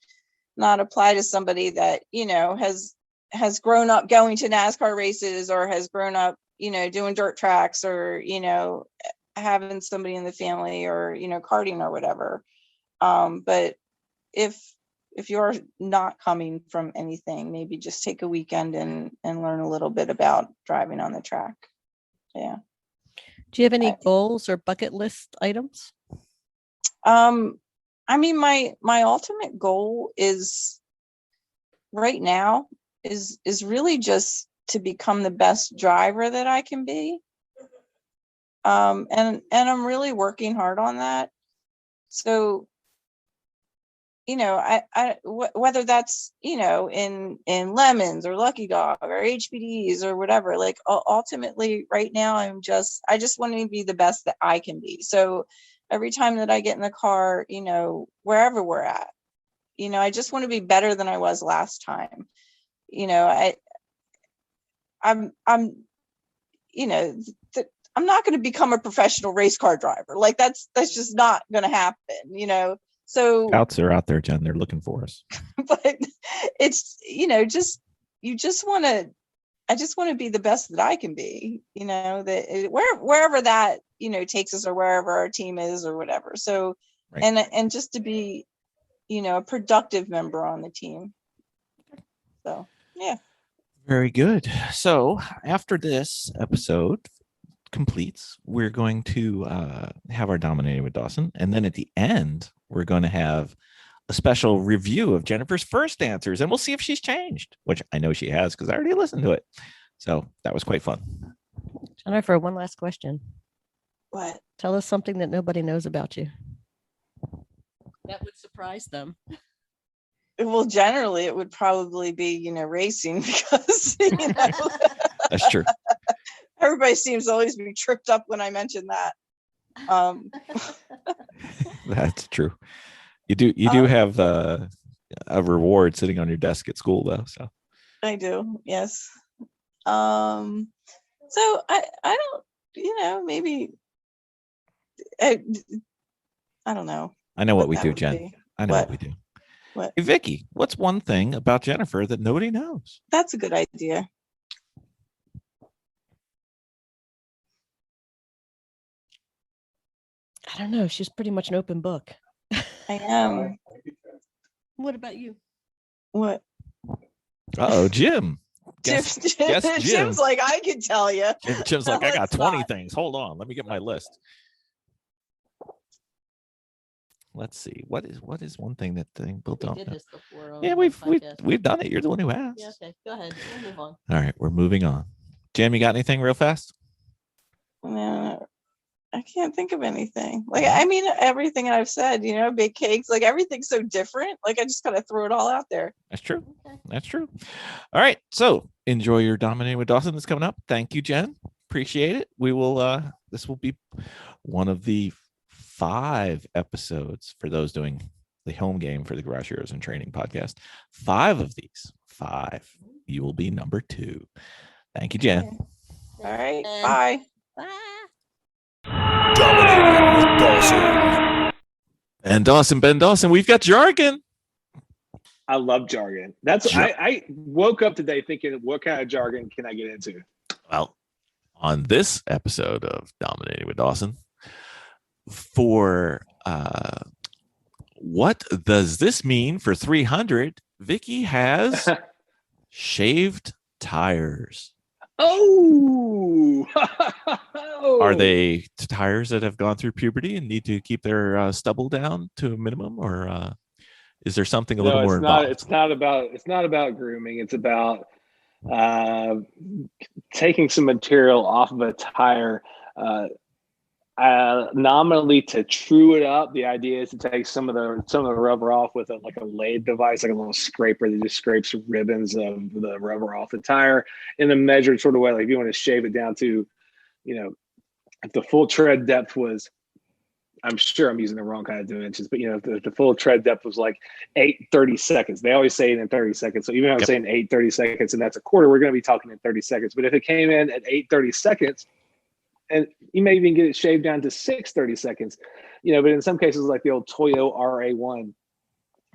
not apply to somebody that, you know, has grown up going to NASCAR races, or has grown up, you know, doing dirt tracks, or, you know, having somebody in the family, or, you know, karting or whatever. But if you're not coming from anything, maybe just take a weekend and learn a little bit about driving on the track. Yeah. Do you have any goals or bucket list items? I mean, my ultimate goal is right now is really just to become the best driver that I can be. and I'm really working hard on that. So, whether that's, in lemons or Lucky Dog or HBDs or whatever, like ultimately right now I just want to be the best that I can be. So every time that I get in the car, wherever we're at, I just want to be better than I was last time. I'm I'm not going to become a professional race car driver. Like that's just not going to happen. So Scouts are out there, Jen. They're looking for us. but it's, you just want to, I just want to be the best that I can be, that wherever that, takes us, or wherever our team is or whatever. So, Right. and just to be, a productive member on the team. So, yeah. Very good. So after this episode completes, we're going to have our Dominating with Dawson. And then at the end, we're going to have a special review of Jennifer's first answers. And we'll see if she's changed, which I know she has because I already listened to it. So that was quite fun. Jennifer, one last question. What? Tell us something that nobody knows about you. That would surprise them. Well, generally it would probably be, racing because, That's true. Everybody seems to always be tripped up when I mention that. That's true. You do have a reward sitting on your desk at school though. So I do. Yes. So I don't, maybe I don't know. I know what we that do, would Jen. be. I know what we do. What? Hey, Vicky, what's one thing about Jennifer that nobody knows? That's a good idea. I don't know. She's pretty much an open book. I am. What about you? What? Uh-oh, Jim. Guess Jim. Jim's like, I can tell you. Jim's like, I got Let's 20 not. things. Hold on. Let me get my list. Let's see. What is one thing that people don't know? Before. Yeah, we've done it. You're the one who asked. Yeah, okay. Go ahead. We'll move on. All right, we're moving on. Jim, you got anything real fast? No, I can't think of anything. Like, I mean, everything I've said, big cakes, like everything's so different. Like, I just gotta throw it all out there. That's true. Okay. That's true. All right. So enjoy your Dominating with Dawson that's coming up. Thank you, Jen. Appreciate it. We will this will be one of the 5 episodes for those doing the home game for the Garage Heroes and Training podcast. 5 of these. 5. You will be number 2. Thank you, Jen. Okay. All right. And- Bye. Bye. Dominating with Dawson. And Ben Dawson, we've got jargon. I love jargon. I woke up today thinking, what kind of jargon can I get into? Well, on this episode of Dominating with Dawson, for what does this mean for 300? Vicky has shaved tires. Oh, Are they tires that have gone through puberty and need to keep their stubble down to a minimum, or is there something a little more involved? It's not about grooming. It's about taking some material off of a tire. Nominally to true it up. The idea is to take some of the rubber off with a lathe device, like a little scraper that just scrapes ribbons of the rubber off the tire in a measured sort of way. Like if you want to shave it down to, if the full tread depth was, I'm sure I'm using the wrong kind of dimensions, but if the full tread depth was like 8:30 seconds. They always say it in 30 seconds. So even if I'm saying 8:30 seconds and that's a quarter, we're going to be talking in 30 seconds. But if it came in at 8:30 seconds, and you may even get it shaved down to 6:30 seconds, but in some cases, like the old Toyo RA1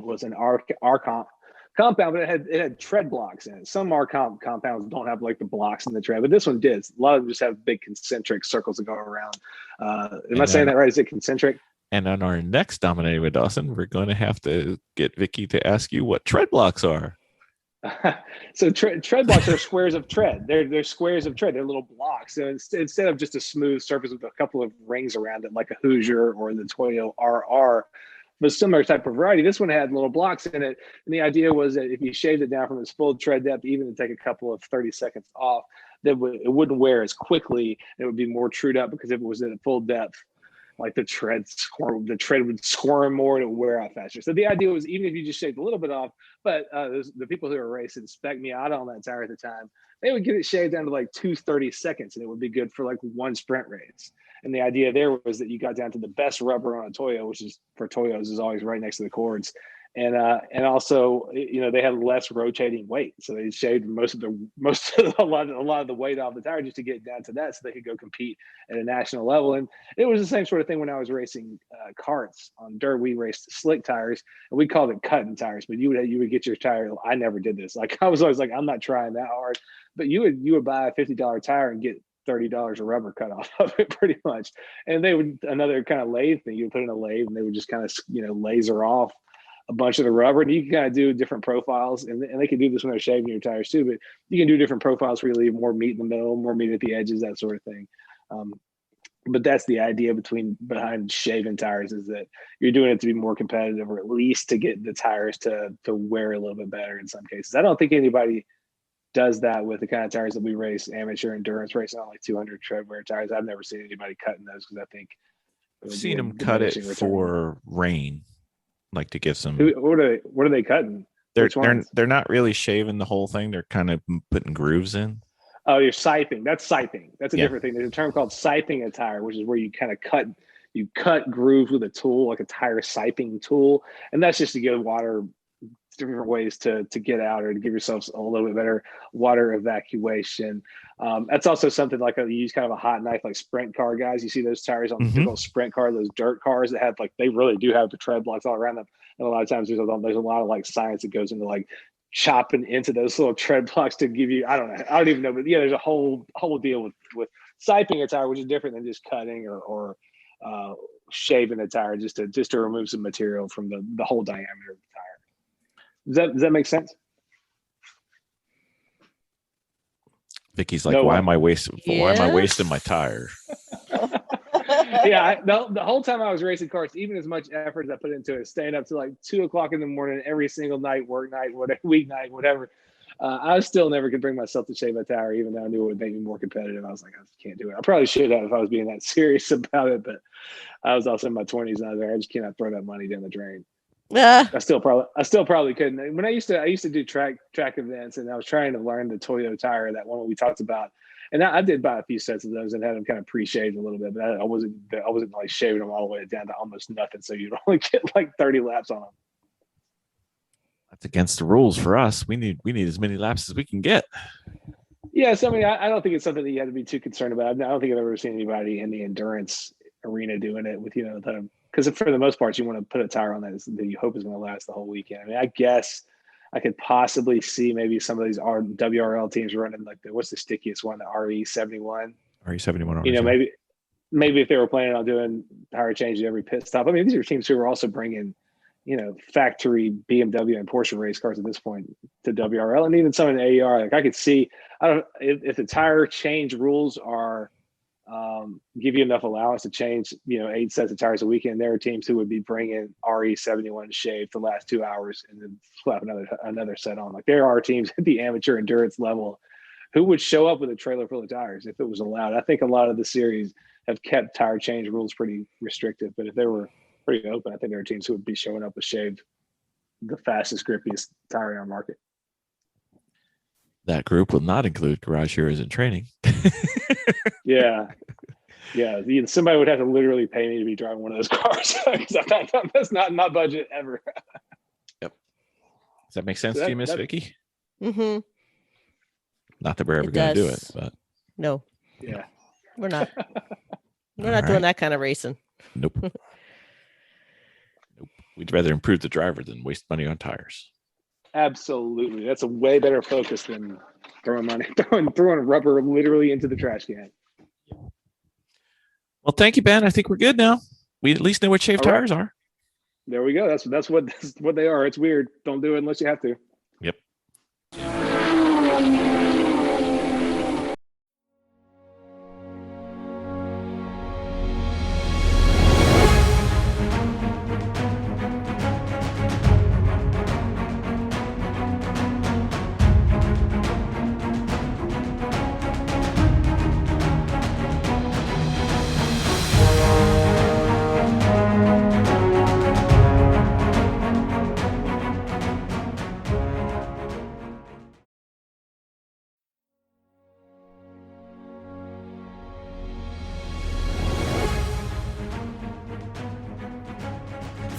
was an R compound, but it had tread blocks in it. Some R compounds don't have like the blocks in the tread, but this one did. A lot of them just have big concentric circles that go around. Am I saying that right? Is it concentric? And on our next Dominating with Dawson, we're going to have to get Vicky to ask you what tread blocks are. So tread blocks are squares of tread. They're squares of tread. They're little blocks. So instead of just a smooth surface with a couple of rings around it, like a Hoosier or the Toyo RR, but similar type of variety, this one had little blocks in it. And the idea was that if you shaved it down from its full tread depth, even to take a couple of 30 seconds off, it wouldn't wear as quickly. It would be more trued up because if it was at full depth, like the tread would squirm more and it would wear out faster. So the idea was, even if you just shaved a little bit off, but the people who were racing spec me out on that tire at the time, they would get it shaved down to like 2:30 seconds, and it would be good for like one sprint race. And the idea there was that you got down to the best rubber on a Toyo, which is for Toyos is always right next to the cords. And also, they had less rotating weight, so they shaved a lot of the weight off the tire just to get down to that, so they could go compete at a national level. And it was the same sort of thing when I was racing karts on dirt. We raced slick tires, and we called it cutting tires. But you would get your tire. I never did this. Like I was always like, I'm not trying that hard. But you would buy a $50 tire and get $30 of rubber cut off of it pretty much. And they would, another kind of lathe thing, you would put in a lathe and they would just kind of laser off a bunch of the rubber, and you can kind of do different profiles, and they can do this when they're shaving your tires too, but you can do different profiles where you leave more meat in the middle, more meat at the edges, that sort of thing. But that's the idea behind shaving tires, is that you're doing it to be more competitive, or at least to get the tires to wear a little bit better in some cases. I don't think anybody does that with the kind of tires that we race, amateur endurance racing on, like 200 tread wear tires. I've never seen anybody cutting those, because I think I've seen them cut it for rain. Like to give some. What are they cutting? They're not really shaving the whole thing. They're kind of putting grooves in. Oh, you're siphoning. That's siphoning. That's a different thing. There's a term called siphoning a tire, which is where you kind of cut grooves with a tool, like a tire siphoning tool, and that's just to get water, different ways to get out, or to give yourselves a little bit better water evacuation. That's also something like you use kind of a hot knife, like sprint car guys. You see those tires on typical sprint car, those dirt cars that have they really do have the tread blocks all around them. And a lot of times there's a lot of like science that goes into like chopping into those little tread blocks to give you, I don't even know, but yeah, there's a whole deal with siphoning a tire, which is different than just cutting or shaving a tire just to remove some material from the whole diameter of the tire. Does that make sense? Vicky's like, why am I wasting my tire? Yeah, the whole time I was racing cars, even as much effort as I put into it, staying up to like 2:00 in the morning every single night, work night, whatever, weeknight, whatever, I still never could bring myself to shave a tire, even though I knew it would make me more competitive. I was like, I can't do it. I probably should have if I was being that serious about it, but I was also in my 20s and I was like, I just cannot throw that money down the drain. I still probably couldn't. When I used to do track events, and I was trying to learn the Toyo tire, that one we talked about, and I did buy a few sets of those and had them kind of pre-shaved a little bit, but I wasn't like shaving them all the way down to almost nothing, so you'd only get like 30 laps on them. That's against the rules for us. We need as many laps as we can get. Yeah, so I mean, I don't think it's something that you have to be too concerned about. I don't think I've ever seen anybody in the endurance arena doing it with because for the most part, you want to put a tire on that you hope is going to last the whole weekend. I mean, I guess I could possibly see maybe some of these WRL teams running like what's the stickiest one, the RE71. RE71. Maybe if they were planning on doing tire changes every pit stop. I mean, these are teams who are also bringing, factory BMW and Porsche race cars at this point to WRL, and even some in the AER. Like I could see, if the tire change rules are give you enough allowance to change, 8 sets of tires a weekend. There are teams who would be bringing RE71 shaved the last 2 hours and then slap another set on. Like there are teams at the amateur endurance level who would show up with a trailer full of tires if it was allowed. I think a lot of the series have kept tire change rules pretty restrictive, but if they were pretty open, I think there are teams who would be showing up with shaved, the fastest, grippiest tire in our market. That group will not include garage heroes in training. Yeah. Somebody would have to literally pay me to be driving one of those cars. That's not in my budget ever. Yep. Does that make sense to you, Miss Vicky? Mm-hmm. Not that we're ever going to do it, but no. Yeah. We're not. We're not doing that kind of racing. Nope. We'd rather improve the driver than waste money on tires. Absolutely. That's a way better focus than throwing rubber literally into the trash can. Well, thank you, Ben. I think we're good now. We at least know what shaved tires are. There we go. That's what they are. It's weird. Don't do it unless you have to. Yep.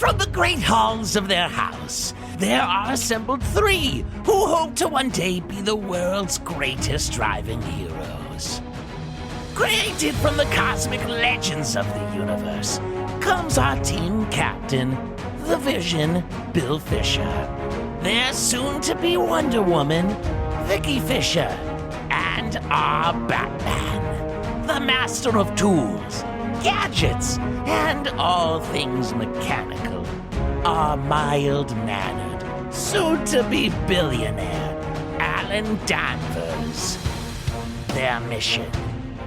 From the great halls of their house, there are assembled 3 who hope to one day be the world's greatest driving heroes. Created from the cosmic legends of the universe comes our team captain, the Vision, Bill Fisher. Their soon-to-be Wonder Woman, Vicky Fisher. And our Batman, the master of tools, gadgets, and all things mechanical. Our mild-mannered, soon-to-be billionaire, Alan Danvers. Their mission: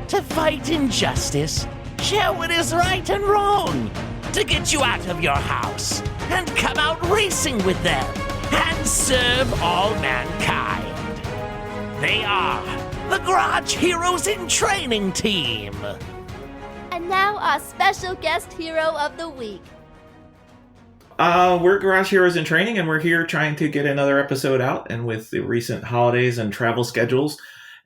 to fight injustice, share what is right and wrong, to get you out of your house and come out racing with them and serve all mankind. They are the Garage Heroes in Training Team. And now our special guest hero of the week. We're Garage Heroes in Training, and we're here trying to get another episode out. And with the recent holidays and travel schedules,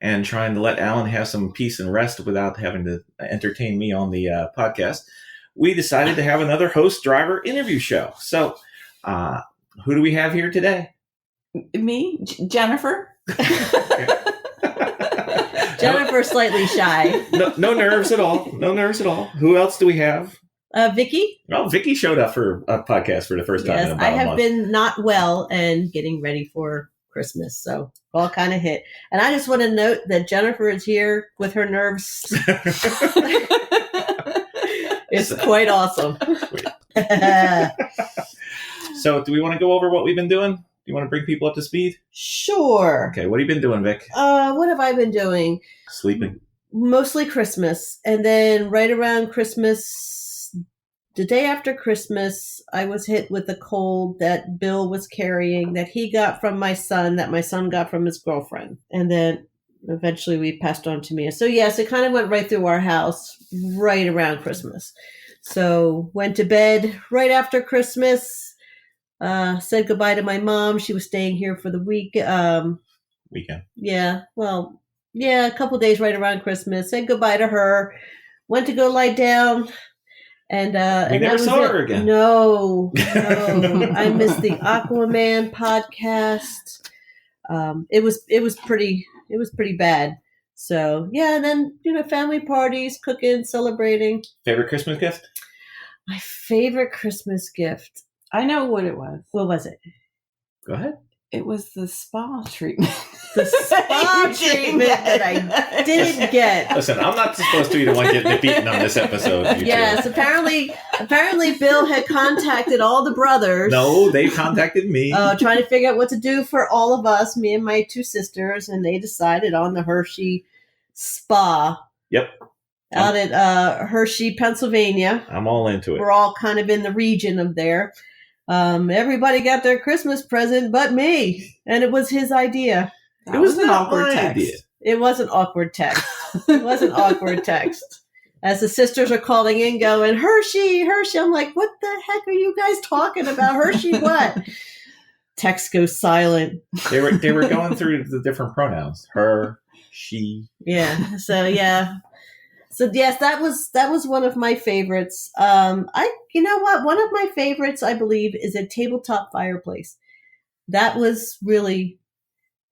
and trying to let Alan have some peace and rest without having to entertain me on the podcast, we decided to have another host-driver interview show. So, who do we have here today? Me, Jennifer. Jennifer's slightly shy. No nerves at all. No nerves at all. Who else do we have? Vicky? Oh, Vicky showed up for a podcast for the first time in about I a have month. been not well and getting ready for Christmas, so all kind of hit. And I just want to note that Jennifer is here with her nerves. It's quite awesome. So, do we want to go over what we've been doing? Do you want to bring people up to speed? Sure. Okay, what have you been doing, Vic? What have I been doing? Sleeping. Mostly Christmas. And then right around Christmas, the day after Christmas, I was hit with a cold that Bill was carrying, that he got from my son, that my son got from his girlfriend. And then eventually we passed on to me. So yes, it kind of went right through our house right around Christmas. So went to bed right after Christmas. Said goodbye to my mom. She was staying here for the week. Weekend. Yeah, well, yeah, a couple days right around Christmas. Said goodbye to her. Went to go lie down. And We and never that was saw it. her again. No. I missed the Aquaman podcast. It was pretty bad. So yeah, and then family parties, cooking, celebrating. Favorite Christmas gift? My favorite Christmas gift. I know what it was. What was it? Go ahead. It was the spa treatment. The spa treatment that I didn't get. Listen, I'm not supposed to be the one getting beaten on this episode. You Yes, two. apparently Bill had contacted all the brothers. No, they contacted me. Trying to figure out what to do for all of us, me and my 2 sisters, and they decided on the Hershey Spa. Yep. Out at Hershey, Pennsylvania. I'm all into it. We're all kind of in the region of there. Everybody got their Christmas present but me, and it was his idea. It was an not awkward my text. idea. It was an awkward text. It was an awkward text. As the sisters are calling in, going, Hershey, Hershey. I'm like, what the heck are you guys talking about? Hershey what? Text goes silent. They were going through the different pronouns. Her, she. Yeah. So yeah. So yes, that was one of my favorites. You know what? One of my favorites, I believe, is a tabletop fireplace. That was really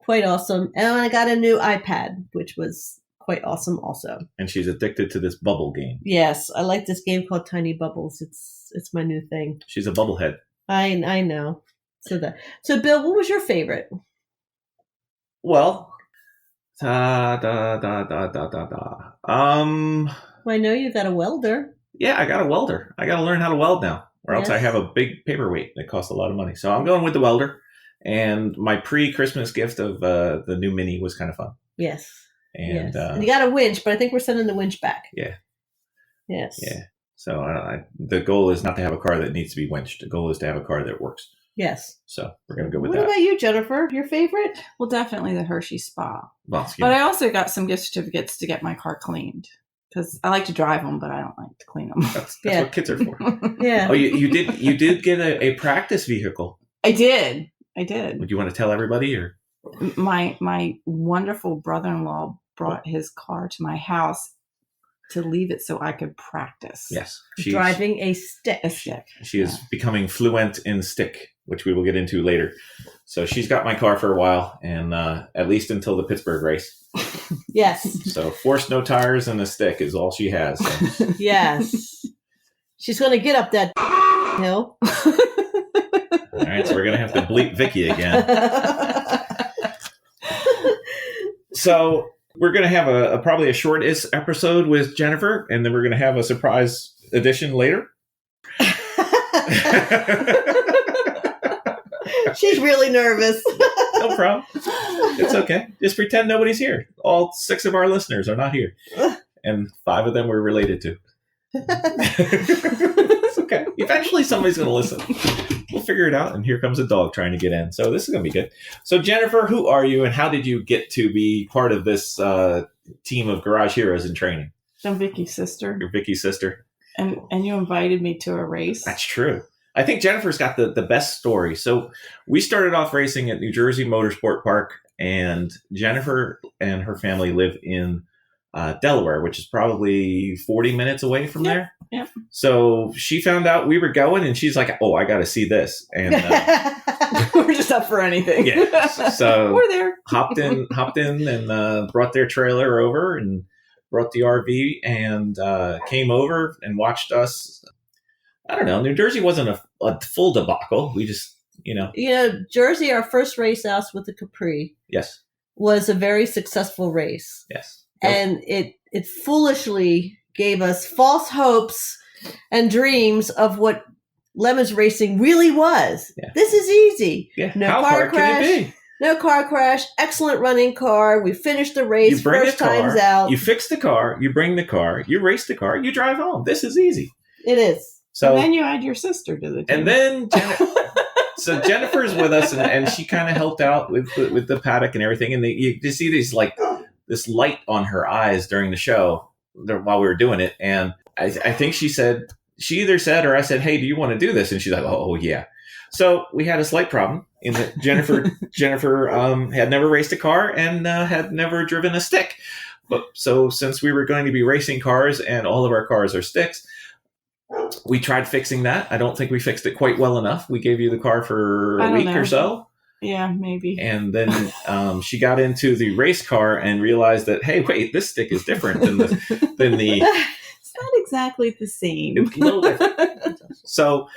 quite awesome. And I got a new iPad, which was quite awesome also. And she's addicted to this bubble game. Yes, I like this game called Tiny Bubbles. It's my new thing. She's a bubblehead. I know. So Bill, what was your favorite? Well, Well, I know you got a welder. yeah, I got a welder. I got to learn how to weld now, or else I Yes. have a big paperweight that costs a lot of money. So I'm going with the welder. And my pre-Christmas gift of the new Mini was kind of fun. Yes. And, yes. And you got a winch, but I think we're sending the winch back. Yeah. Yes. Yeah. So the goal is not to have a car that needs to be winched. The goal is to have a car that works. Yes. So we're going to go with What that. about you, Jennifer? Your favorite? Well, definitely the Hershey Spa. Well, you But know, I also got some gift certificates to get my car cleaned because I like to drive them, but I don't like to clean them. that's Yeah. what kids are for. Yeah. Oh, you did get a practice vehicle. I did. I did. Would you want to tell everybody, or My wonderful brother-in-law brought his car to my house to leave it so I could practice. Yes. Driving a stick. A stick. She is becoming fluent in stick, which we will get into later. So she's got my car for a while, and at least until the Pittsburgh race. Yes. So forced no tires and a stick is all she has. So. Yes. She's going to get up that hill. All right, so we're going to have to bleep Vicky again. So we're going to have probably a short episode with Jennifer, and then we're going to have a surprise edition later. She's really nervous. No problem. It's okay. Just pretend nobody's here. All 6 of our listeners are not here. And 5 of them we're related to. It's okay. Eventually somebody's going to listen. We'll figure it out. And here comes a dog trying to get in. So this is going to be good. So Jennifer, who are you and how did you get to be part of this team of Garage Heroes in training? I'm Vicky's sister. You're Vicky's sister. And you invited me to a race. That's true. I think Jennifer's got the best story. So we started off racing at New Jersey Motorsport Park, and Jennifer and her family live in Delaware, which is probably 40 minutes away from there. Yeah. So she found out we were going, and she's like, "Oh, I got to see this." And we're just up for anything. yeah, so we're there. hopped in, and brought their trailer over and brought the RV and came over and watched us. I don't know. New Jersey wasn't a full debacle. We just, Jersey, our first race out with the Capri. Yes. Was a very successful race. Yes. And it foolishly gave us false hopes and dreams of what Lemons racing really was. Yeah. This is easy. Yeah. No How car hard crash. can it be? No car crash. Excellent running car. We finished the race. You bring first the car, times out. you fix the car, you bring the car, you race the car, you drive home. This is easy. It is. So and then you add your sister to the team. And then so Jennifer's with us, and she kind of helped out with the paddock and everything. And you see these this light on her eyes during the show while we were doing it. And I think she either said or I said, "Hey, do you want to do this?" And she's like, "Oh yeah." So we had a slight problem in that Jennifer had never raced a car and had never driven a stick. But so since we were going to be racing cars and all of our cars are sticks, we tried fixing that. I don't think we fixed it quite well enough. We gave you the car for a week or so. Yeah, maybe. And then she got into the race car and realized that, hey, wait, this stick is different than the. It's not exactly the same. It's a little different. So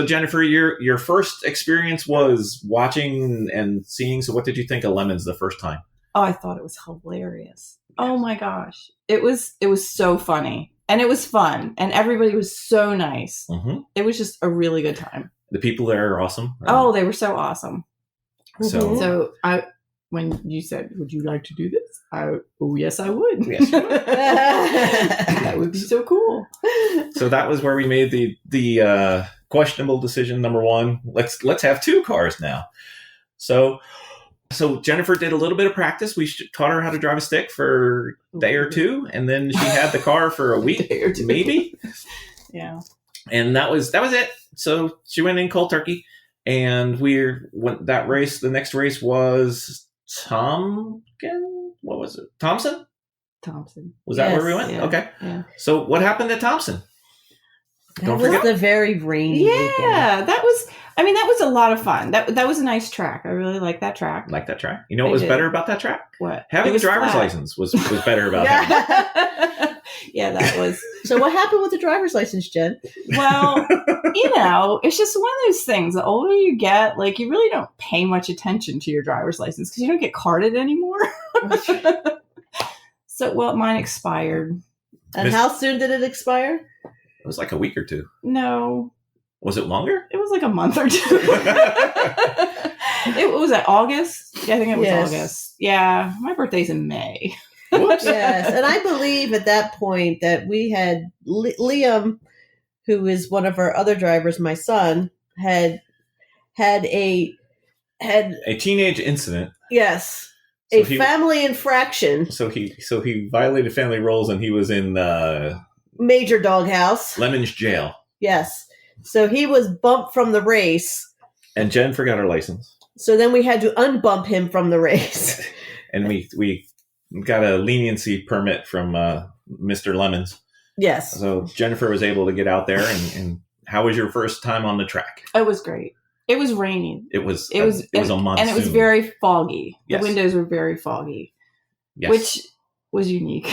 Jennifer, your first experience was watching and seeing. So what did you think of Lemons the first time? Oh, I thought it was hilarious. Oh my gosh. It was so funny. And it was fun. And everybody was so nice. Mm-hmm. It was just a really good time. The people there are awesome. Right? Oh, they were so awesome. So when you said, "Would you like to do this?" Yes, I would. Yes, you would. That would be so cool. So that was where we made the questionable decision number 1. Let's have 2 cars now. So Jennifer did a little bit of practice. We taught her how to drive a stick for a day or 2, and then she had the car for a week, Day or 2. maybe. Yeah. And that was it. So she went in cold turkey, and that race. The next race was Thompson. Was that where we went? Yeah, okay. Yeah. So what happened at Thompson? That was the very rainy weekend. Yeah, that was a lot of fun. That was a nice track. I really like that track. Like that track? You know what was better about that track? What? Having a driver's license was better about that. Yeah, that was. So what happened with the driver's license, Jen? Well, it's just one of those things. The older you get, you really don't pay much attention to your driver's license because you don't get carded anymore. So, mine expired. And how soon did it expire? It was like a week or 2. No. Was it longer? It was like a month or 2. It was at August. Yeah, I think it was August. Yeah, my birthday's in May. Whoops. Yes, and I believe at that point that we had Liam, who is one of our other drivers, my son, had a teenage incident. Yes. So a family infraction. So he violated family rules and he was in Major Doghouse. Lemon's jail. Yes. So he was bumped from the race. And Jen forgot her license. So then we had to unbump him from the race. And we got a leniency permit from Mr. Lemons. Yes. So Jennifer was able to get out there. And how was your first time on the track? It was great. It was raining. It was a monsoon. And it was very foggy. Yes. The windows were very foggy, Yes. which was unique.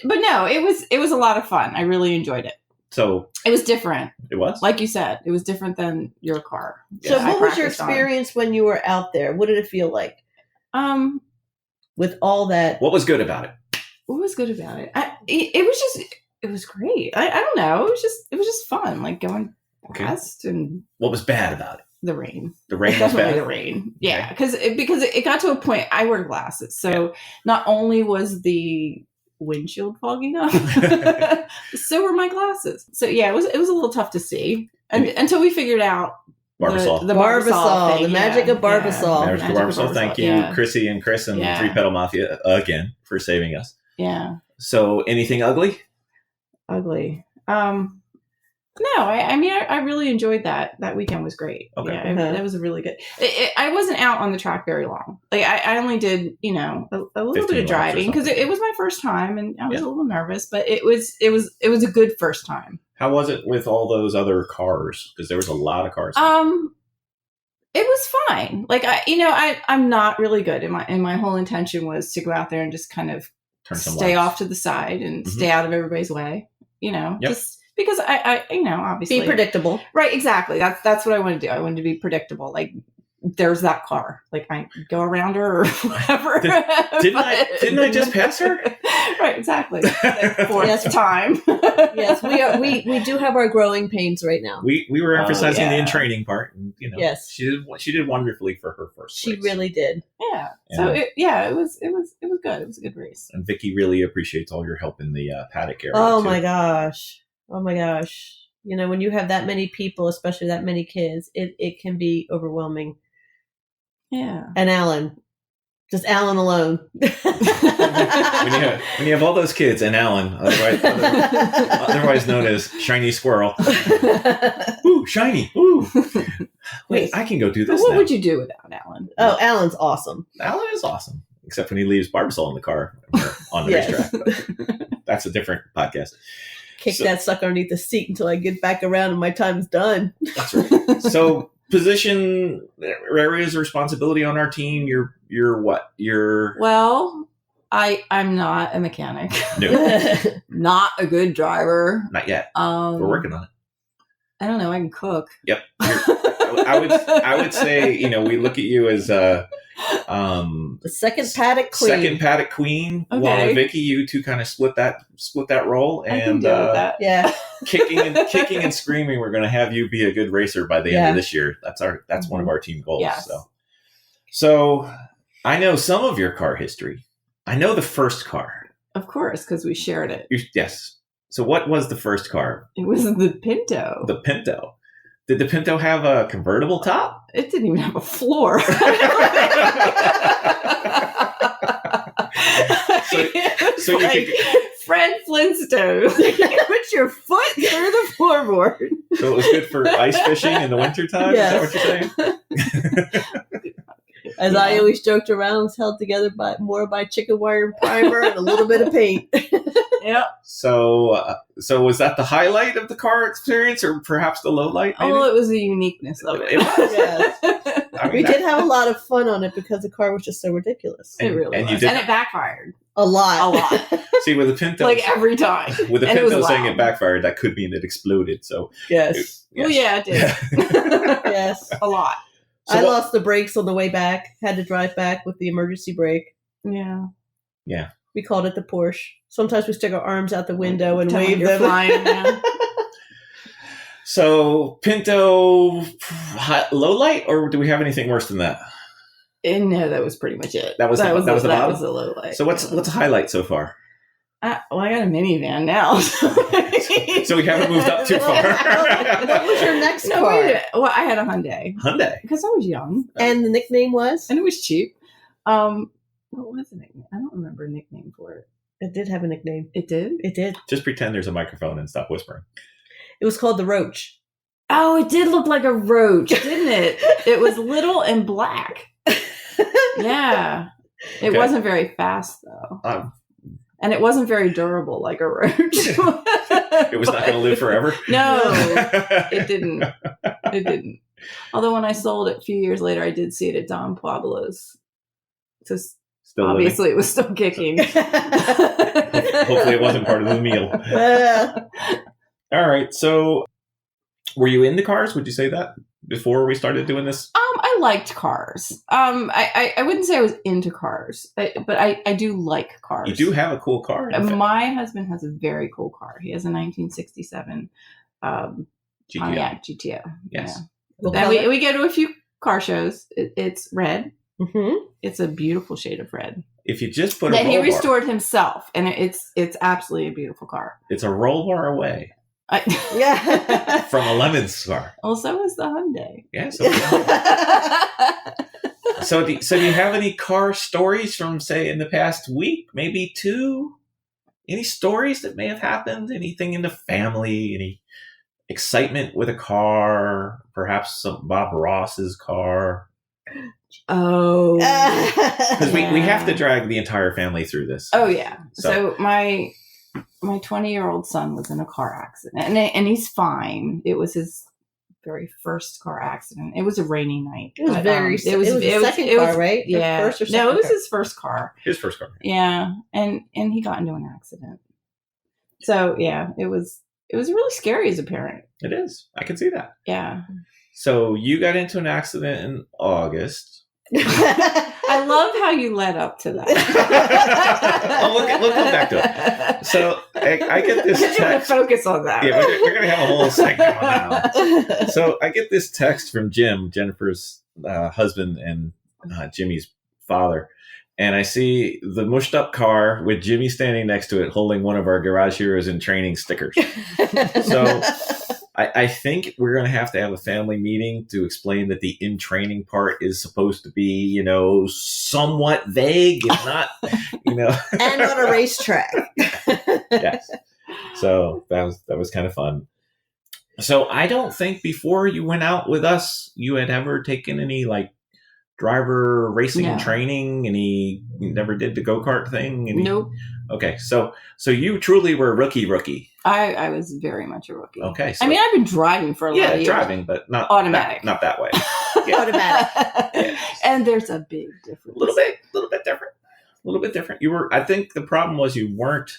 But no, it was a lot of fun. I really enjoyed it. So it was different. It was? Like you said, it was different than your car. So I what was your practiced on. experience when you were out there? What did it feel like? With all that. What was good about it? What was good about it? It was great. I don't know. It was just fun, like going past. And what was bad about it? The rain. The rain was Definitely bad? the rain. Yeah, because it got to a point. I wear glasses, so not only was the windshield fogging up, so were my glasses. So yeah, it was a little tough to see until we figured out Barbasol. the Barbasol, thing, the magic of Barbasol. Magic of Barbasol. Thank you, Chrissy and Chris and Three Pedal Mafia again for saving us. Yeah. So anything ugly? Ugly. No, I mean, I really enjoyed that. That weekend was great. Okay. Yeah, that was a really good. I wasn't out on the track very long. Like I only did, a little bit of driving because it was my first time, and I was a little nervous, but it was a good first time. How was it with all those other cars? Because there was a lot of cars. It was fine. Like I'm not really good. And my whole intention was to go out there and just kind of stay off to the side and stay out of everybody's way. Just. Because I obviously be predictable, right? Exactly. That's what I want to do. I wanted to be predictable. Like, there's that car. Like, I go around her or whatever. Didn't I just pass her? Right. Exactly. Fourth time. Yes, we are. We do have our growing pains right now. We were emphasizing the in training part, and yes, she did wonderfully for her first. She race. really did. Yeah. So it was good. It was a good race. And Vicky really appreciates all your help in the paddock area. Oh too. my gosh. Oh my gosh. When you have that many people, especially that many kids, it can be overwhelming. Yeah. And Alan. Just Alan alone. when you have all those kids and Alan, otherwise known as Shiny Squirrel. Ooh, shiny. Ooh. Wait, I can go do this. What now. would you do without Alan? Oh, Alan's awesome. Alan is awesome. Except when he leaves Barbasol in the car on the racetrack. That's a different podcast. Kick that sucker underneath the seat until I get back around and my time's done. That's right. So position areas of responsibility on our team. You're what? Well, I'm not a mechanic. No. Not a good driver. Not yet. We're working on it. I don't know. I can cook. Yep. I would say, we look at you as the second paddock queen. Second paddock queen. Okay. Along with Vicky, you two kind of split that role. And I can deal with that. Yeah. kicking and screaming, we're going to have you be a good racer by the end of this year. That's one of our team goals. Yes. So I know some of your car history. I know the first car. Of course, because we shared it. Yes. So what was the first car? It was the Pinto. The Pinto. Did the Pinto have a convertible top? It didn't even have a floor. so you could Fred Flintstone. You can put your foot through the floorboard. So it was good for ice fishing in the wintertime? Yes. Is that what you're saying? As I always joked around, it was held together by chicken wire primer and a little bit of paint. Yep. So was that the highlight of the car experience, or perhaps the low light? Maybe? Oh, it was the uniqueness of it. Yes. I mean, We did have a lot of fun on it because the car was just so ridiculous. It really was. And it backfired. A lot. See, with the Pinto, like every time. With the And it was Pinto saying loud. it backfired, that could mean it exploded. So Yes. Well, yeah, it did. Yes. A lot. So I lost the brakes on the way back. Had to drive back with the emergency brake. Yeah. Yeah. We called it the Porsche. Sometimes we stick our arms out the window and Pretend wave you're them. flying, yeah. So Pinto low light, or do we have anything worse than that? And no, that was pretty much it. That was the bottom? That was the low light. So what's a highlight so far? I got a minivan now. So we haven't moved up too far. What was your next No, car? wait a minute. Well, I had a Hyundai. Hyundai. Because I was young. And the nickname was? And it was cheap. What was the nickname? I don't remember a nickname for it. It did have a nickname. It did? It did. Just pretend there's a microphone and stop whispering. It was called the Roach. Oh, it did look like a roach, didn't it? It was little and black. Yeah. It Okay. wasn't very fast though. And it wasn't very durable like a roach. It was not going to live forever? No, it didn't. It didn't. Although when I sold it a few years later, I did see it at Don Pueblo's. So Still obviously it was still kicking. Hopefully it wasn't part of the meal. All right. So were you into cars? Would you say that before we started doing this? I liked cars. I wouldn't say I was into cars, but I do like cars. You do have a cool car. My husband has a very cool car. He has a 1967 Pontiac GTO. Yes. Yeah. And we go to a few car shows. It's red. Mm-hmm. It's a beautiful shade of red. If you just put that he restored himself, and it's absolutely a beautiful car. It's a roll bar away. Yeah. From a Lemons car. Well, so is the Hyundai. Yeah. So do you have any car stories from, say, in the past week, maybe 2? Any stories that may have happened? Anything in the family? Any excitement with a car? Perhaps some Bob Ross's car? Oh. Because we have to drag the entire family through this. Oh, yeah. So my 20-year-old son was in a car accident, and he's fine. It was his very first car accident. It was a rainy night. It was it was his second car, right? Yeah. First or second no, it was car? his first car. His first car. Yeah, and he got into an accident. So yeah, it was really scary as a parent. It is. I can see that. Yeah. So you got into an accident in August. I love how you led up to that. We'll come back to it. So I get this text. You're going to focus on that. Yeah, we're going to have a whole segment on that. So I get this text from Jim, Jennifer's husband and Jimmy's father. And I see the mushed up car with Jimmy standing next to it holding one of our Garage Heroes in Training stickers. So I think we're going to have a family meeting to explain that the in training part is supposed to be, somewhat vague, if not, and on a racetrack. Yes. So that was kind of fun. So I don't think before you went out with us, you had ever taken any driver racing training. You never did the go-kart thing? Nope. Okay. So you truly were rookie. I was very much a rookie. Okay. So, I mean, I've been driving for a lot of years. Yeah, driving, but not automatic. Not that way. Yeah. Automatic. Yes. And there's a big difference. A little bit different. I think the problem was you weren't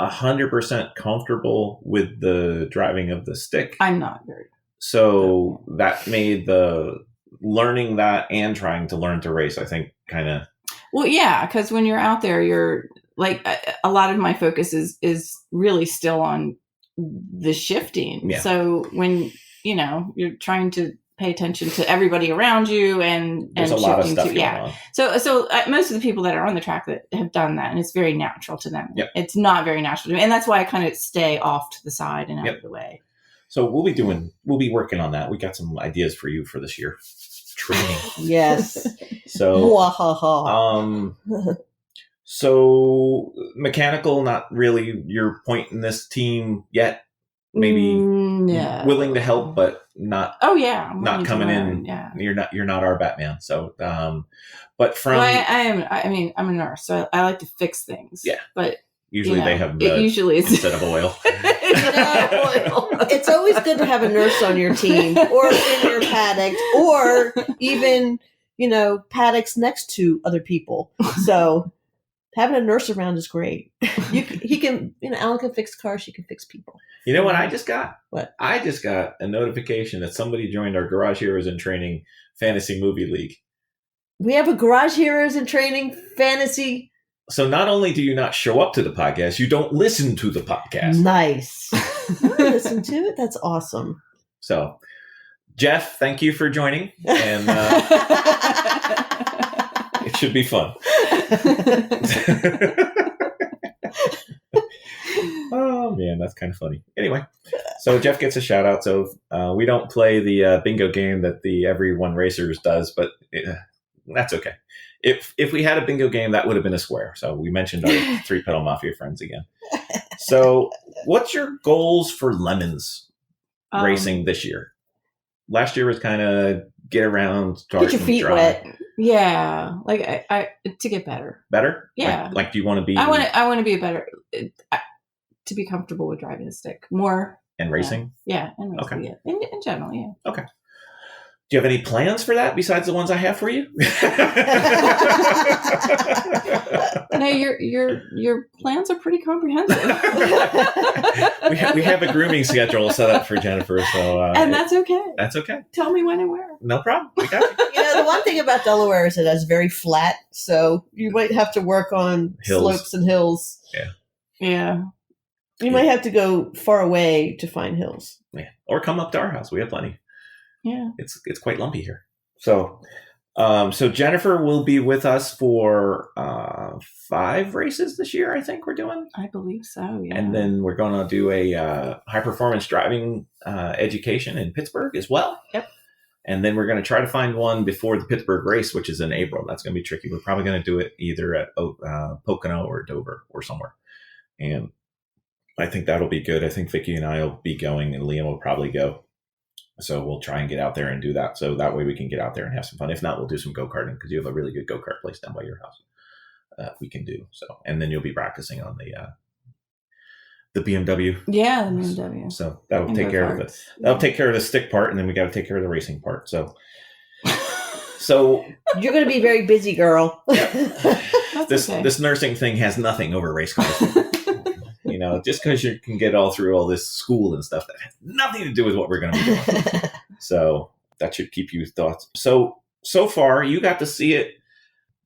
100% comfortable with the driving of the stick. I'm not very. So that made the learning that and trying to learn to race, I think, kind of. Well, yeah, because when you're out there, you're a lot of my focus is really still on the shifting. Yeah. So when you're trying to pay attention to everybody around you and there's a lot of stuff going on. So most of the people that are on the track that have done that, and it's very natural to them. Yep. It's not very natural to me, and that's why I kind of stay off to the side and out of the way. So we'll be working on that. We got some ideas for you for this year. Training. Yes. So, so mechanical, not really your point in this team yet. Maybe willing to help, but not. Oh yeah, not coming in. Yeah, you're not our Batman. So, but from I'm a nurse, so I like to fix things. Yeah, but usually they have mud instead of oil. It's always good to have a nurse on your team, or in your paddock, or even paddocks next to other people. So having a nurse around is great. He can, Alan can fix cars. She can fix people. You know what I just got? What? I just got a notification that somebody joined our Garage Heroes in Training Fantasy Movie League. We have a Garage Heroes in Training Fantasy. So not only do you not show up to the podcast, you don't listen to the podcast. Nice. Listen to it. That's awesome. So, Jeff, thank you for joining, and it should be fun. Oh man, that's kind of funny. Anyway, so Jeff gets a shout out. So we don't play the bingo game that the Everyone Racers does, but that's okay. If we had a bingo game, that would have been a square. So we mentioned our Three Pedal Mafia friends again. So what's your goals for Lemons racing this year? Last year was kind of get around, start, get your feet wet. Yeah, like I to get better. Better? Yeah. Like do you want to be? I want to be a better to be comfortable with driving a stick more and racing. Yeah, and racing. Okay. Yeah, in general. Yeah. Okay. Do you have any plans for that besides the ones I have for you? No, your plans are pretty comprehensive. we have a grooming schedule set up for Jennifer, so and that's okay. That's okay. Tell me when and where. No problem. We got it. The one thing about Delaware is it is very flat, so you might have to work on Hills. slopes and hills. Yeah. You might have to go far away to find hills. Yeah, or come up to our house. We have plenty. Yeah, it's quite lumpy here. So, so Jennifer will be with us for 5 races this year. I think we're doing. I believe so. Yeah, and then we're going to do a high performance driving education in Pittsburgh as well. Yep. And then we're going to try to find one before the Pittsburgh race, which is in April. That's going to be tricky. We're probably going to do it either at Pocono or Dover or somewhere. And I think that'll be good. I think Vicky and I will be going, and Liam will probably go. So we'll try and get out there and do that. So that way we can get out there and have some fun. If not, we'll do some go-karting because you have a really good go-kart place down by your house. We can do so. And then you'll be practicing on the BMW. Yeah, the BMW. So that'll and take care of it. That'll take care of the stick part, and then we got to take care of the racing part. So you're going to be very busy, girl. This nursing thing has nothing over race cars. Just because you can get through all this school and stuff, that has nothing to do with what we're going to be doing. So that should keep you thoughts. So far, you got to see it.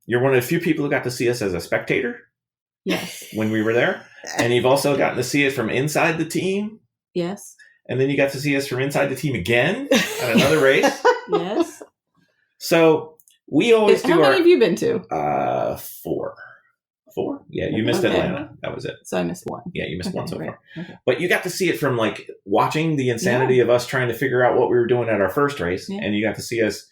You're one of the few people who got to see us as a spectator. Yes. When we were there. And you've also gotten to see it from inside the team. Yes. And then you got to see us from inside the team again at another race. Yes. So we always do. How many have you been to? 4. 4? Yeah, you missed Atlanta. That was it. So I missed one. Yeah, you missed one so far. Okay. But you got to see it from watching the insanity of us trying to figure out what we were doing at our first race. Yeah. And you got to see us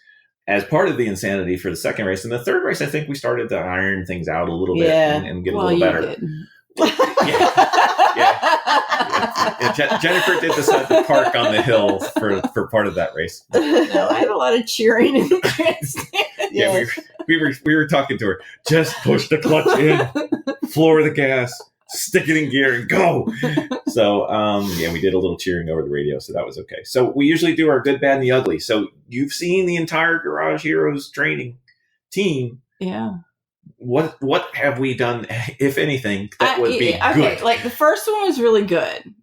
as part of the insanity for the second race. And the third race, I think we started to iron things out a little bit and get a little better. Yeah. Jennifer did decide to park on the hill for part of that race. No, I had a lot of cheering in the grandstand. Yeah, we were talking to her. Just push the clutch in, floor the gas, stick it in gear, and go. So we did a little cheering over the radio, so that was okay. So we usually do our good, bad, and the ugly. So you've seen the entire Garage Heroes training team. Yeah. What have we done, if anything, that would be good? Like the first one was really good.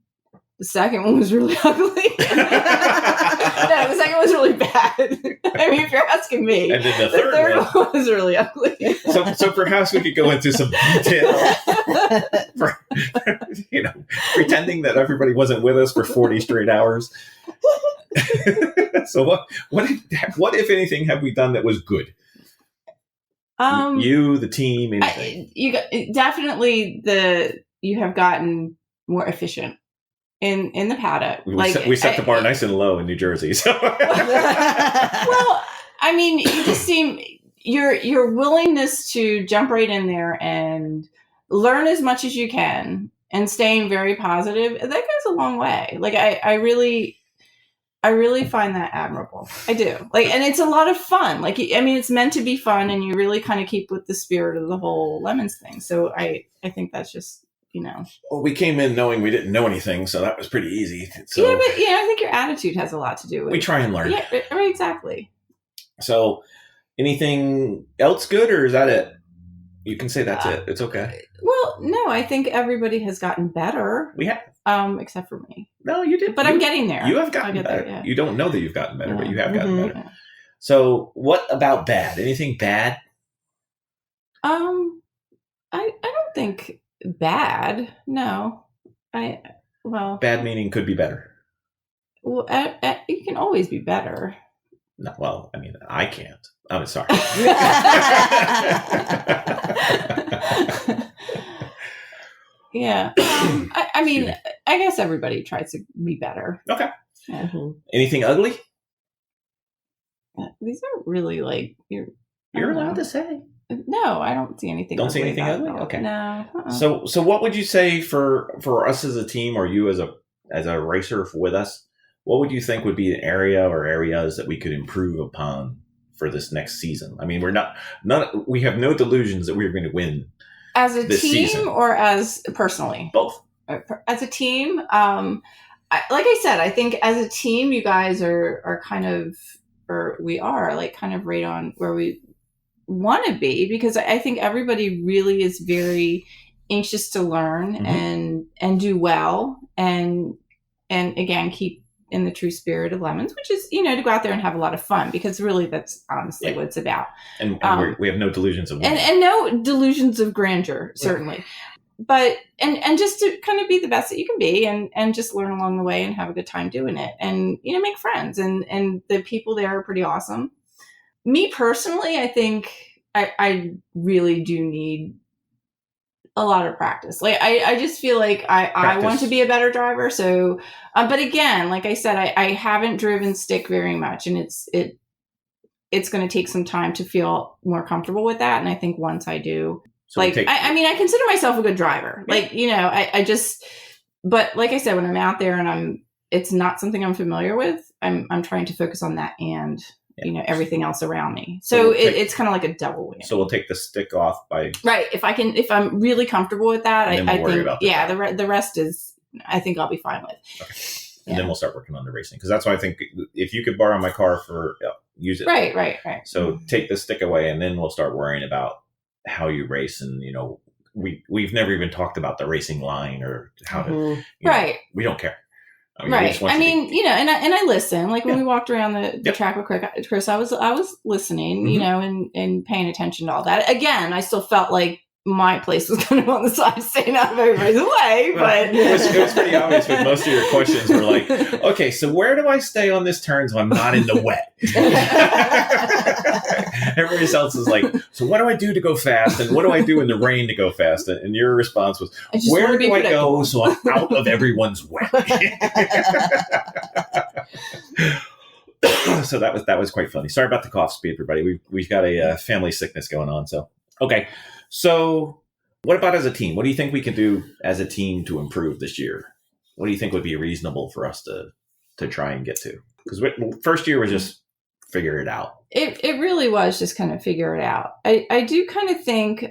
The second one was really ugly. No, the second one was really bad. I mean, if you're asking me. And then the third one was really ugly. So perhaps we could go into some detail. Pretending that everybody wasn't with us for 40 straight hours. So what if anything have we done that was good? You, the team, anything. You have gotten more efficient in the paddock. We set the bar nice and low in New Jersey. So. Well, I mean, you just seem your willingness to jump right in there and learn as much as you can and staying very positive, that goes a long way. I really find that admirable. I do. And it's a lot of fun. It's meant to be fun, and you really kind of keep with the spirit of the whole Lemons thing. So I think that's just, Well, we came in knowing we didn't know anything, so that was pretty easy. So yeah, but I think your attitude has a lot to do with it. We try and learn. Yeah, right, exactly. So anything else good, or is that it? You can say that's it. It's okay. Well, no, I think everybody has gotten better. We have. Except for me. No, you did. But I'm getting there. You have gotten better. There, yeah. You don't know that you've gotten better, but you have gotten better. Yeah. So what about bad? Anything bad? I don't think bad. No. Bad meaning could be better. Well, you can always be better. No, well, I mean, I can't. I'm sorry. Yeah. I guess everybody tries to be better. Okay. Mm-hmm. Anything ugly? These are really you're allowed to say. No, I don't see anything. Don't see anything ugly? Okay. No. So what would you say for us as a team, or you as a racer with us? What would you think would be an area or areas that we could improve upon for this next season? I mean, we have no delusions that we're going to win as a this team season. Or as personally? Both. As a team, like I said, I think as a team, you guys are kind of, or we are like kind of right on where we want to be, because I think everybody really is very anxious to learn and do well, and again keep in the true spirit of Lemons, which is, to go out there and have a lot of fun, because really that's honestly what it's about. And we have no delusions of winning. And no delusions of grandeur, certainly. But and just to kind of be the best that you can be, and just learn along the way and have a good time doing it, and make friends, and the people there are pretty awesome. Me personally, I think I really do need a lot of practice. Like I just feel like I want to be a better driver. So, but again, like I said, I haven't driven stick very much, and it's going to take some time to feel more comfortable with that. And I think once I do, so I consider myself a good driver. Like, I just, but like I said, when I'm out there and it's not something I'm familiar with, I'm trying to focus on that and, everything else around me. So it's kind of like a double win. So we'll take the stick off by. Right. If I'm really comfortable with that, I think, about the rest is, I think I'll be fine with. Okay. And then we'll start working on the racing. Cause that's why I think if you could borrow my car use it. Right. So take the stick away, and then we'll start worrying about how you race. And, we've never even talked about the racing line or how to, we don't care. I mean, and I listen, like when we walked around the track with Chris, I was listening, and paying attention to all that. Again, I still felt like my place was kind of on the side, staying out of everybody's way, but it was pretty obvious with most of your questions were like, okay, so where do I stay on this turn so I'm not in the wet? Everybody else is like, so what do I do to go fast? And what do I do in the rain to go fast? And your response was, where do I go so I'm out of everyone's way? So that was quite funny. Sorry about the cough speed, everybody. We've got a family sickness going on. So, okay. So what about as a team? What do you think we can do as a team to improve this year? What do you think would be reasonable for us to try and get to? Because first year was just figure it out. It really was just kind of figure it out. I do kind of think,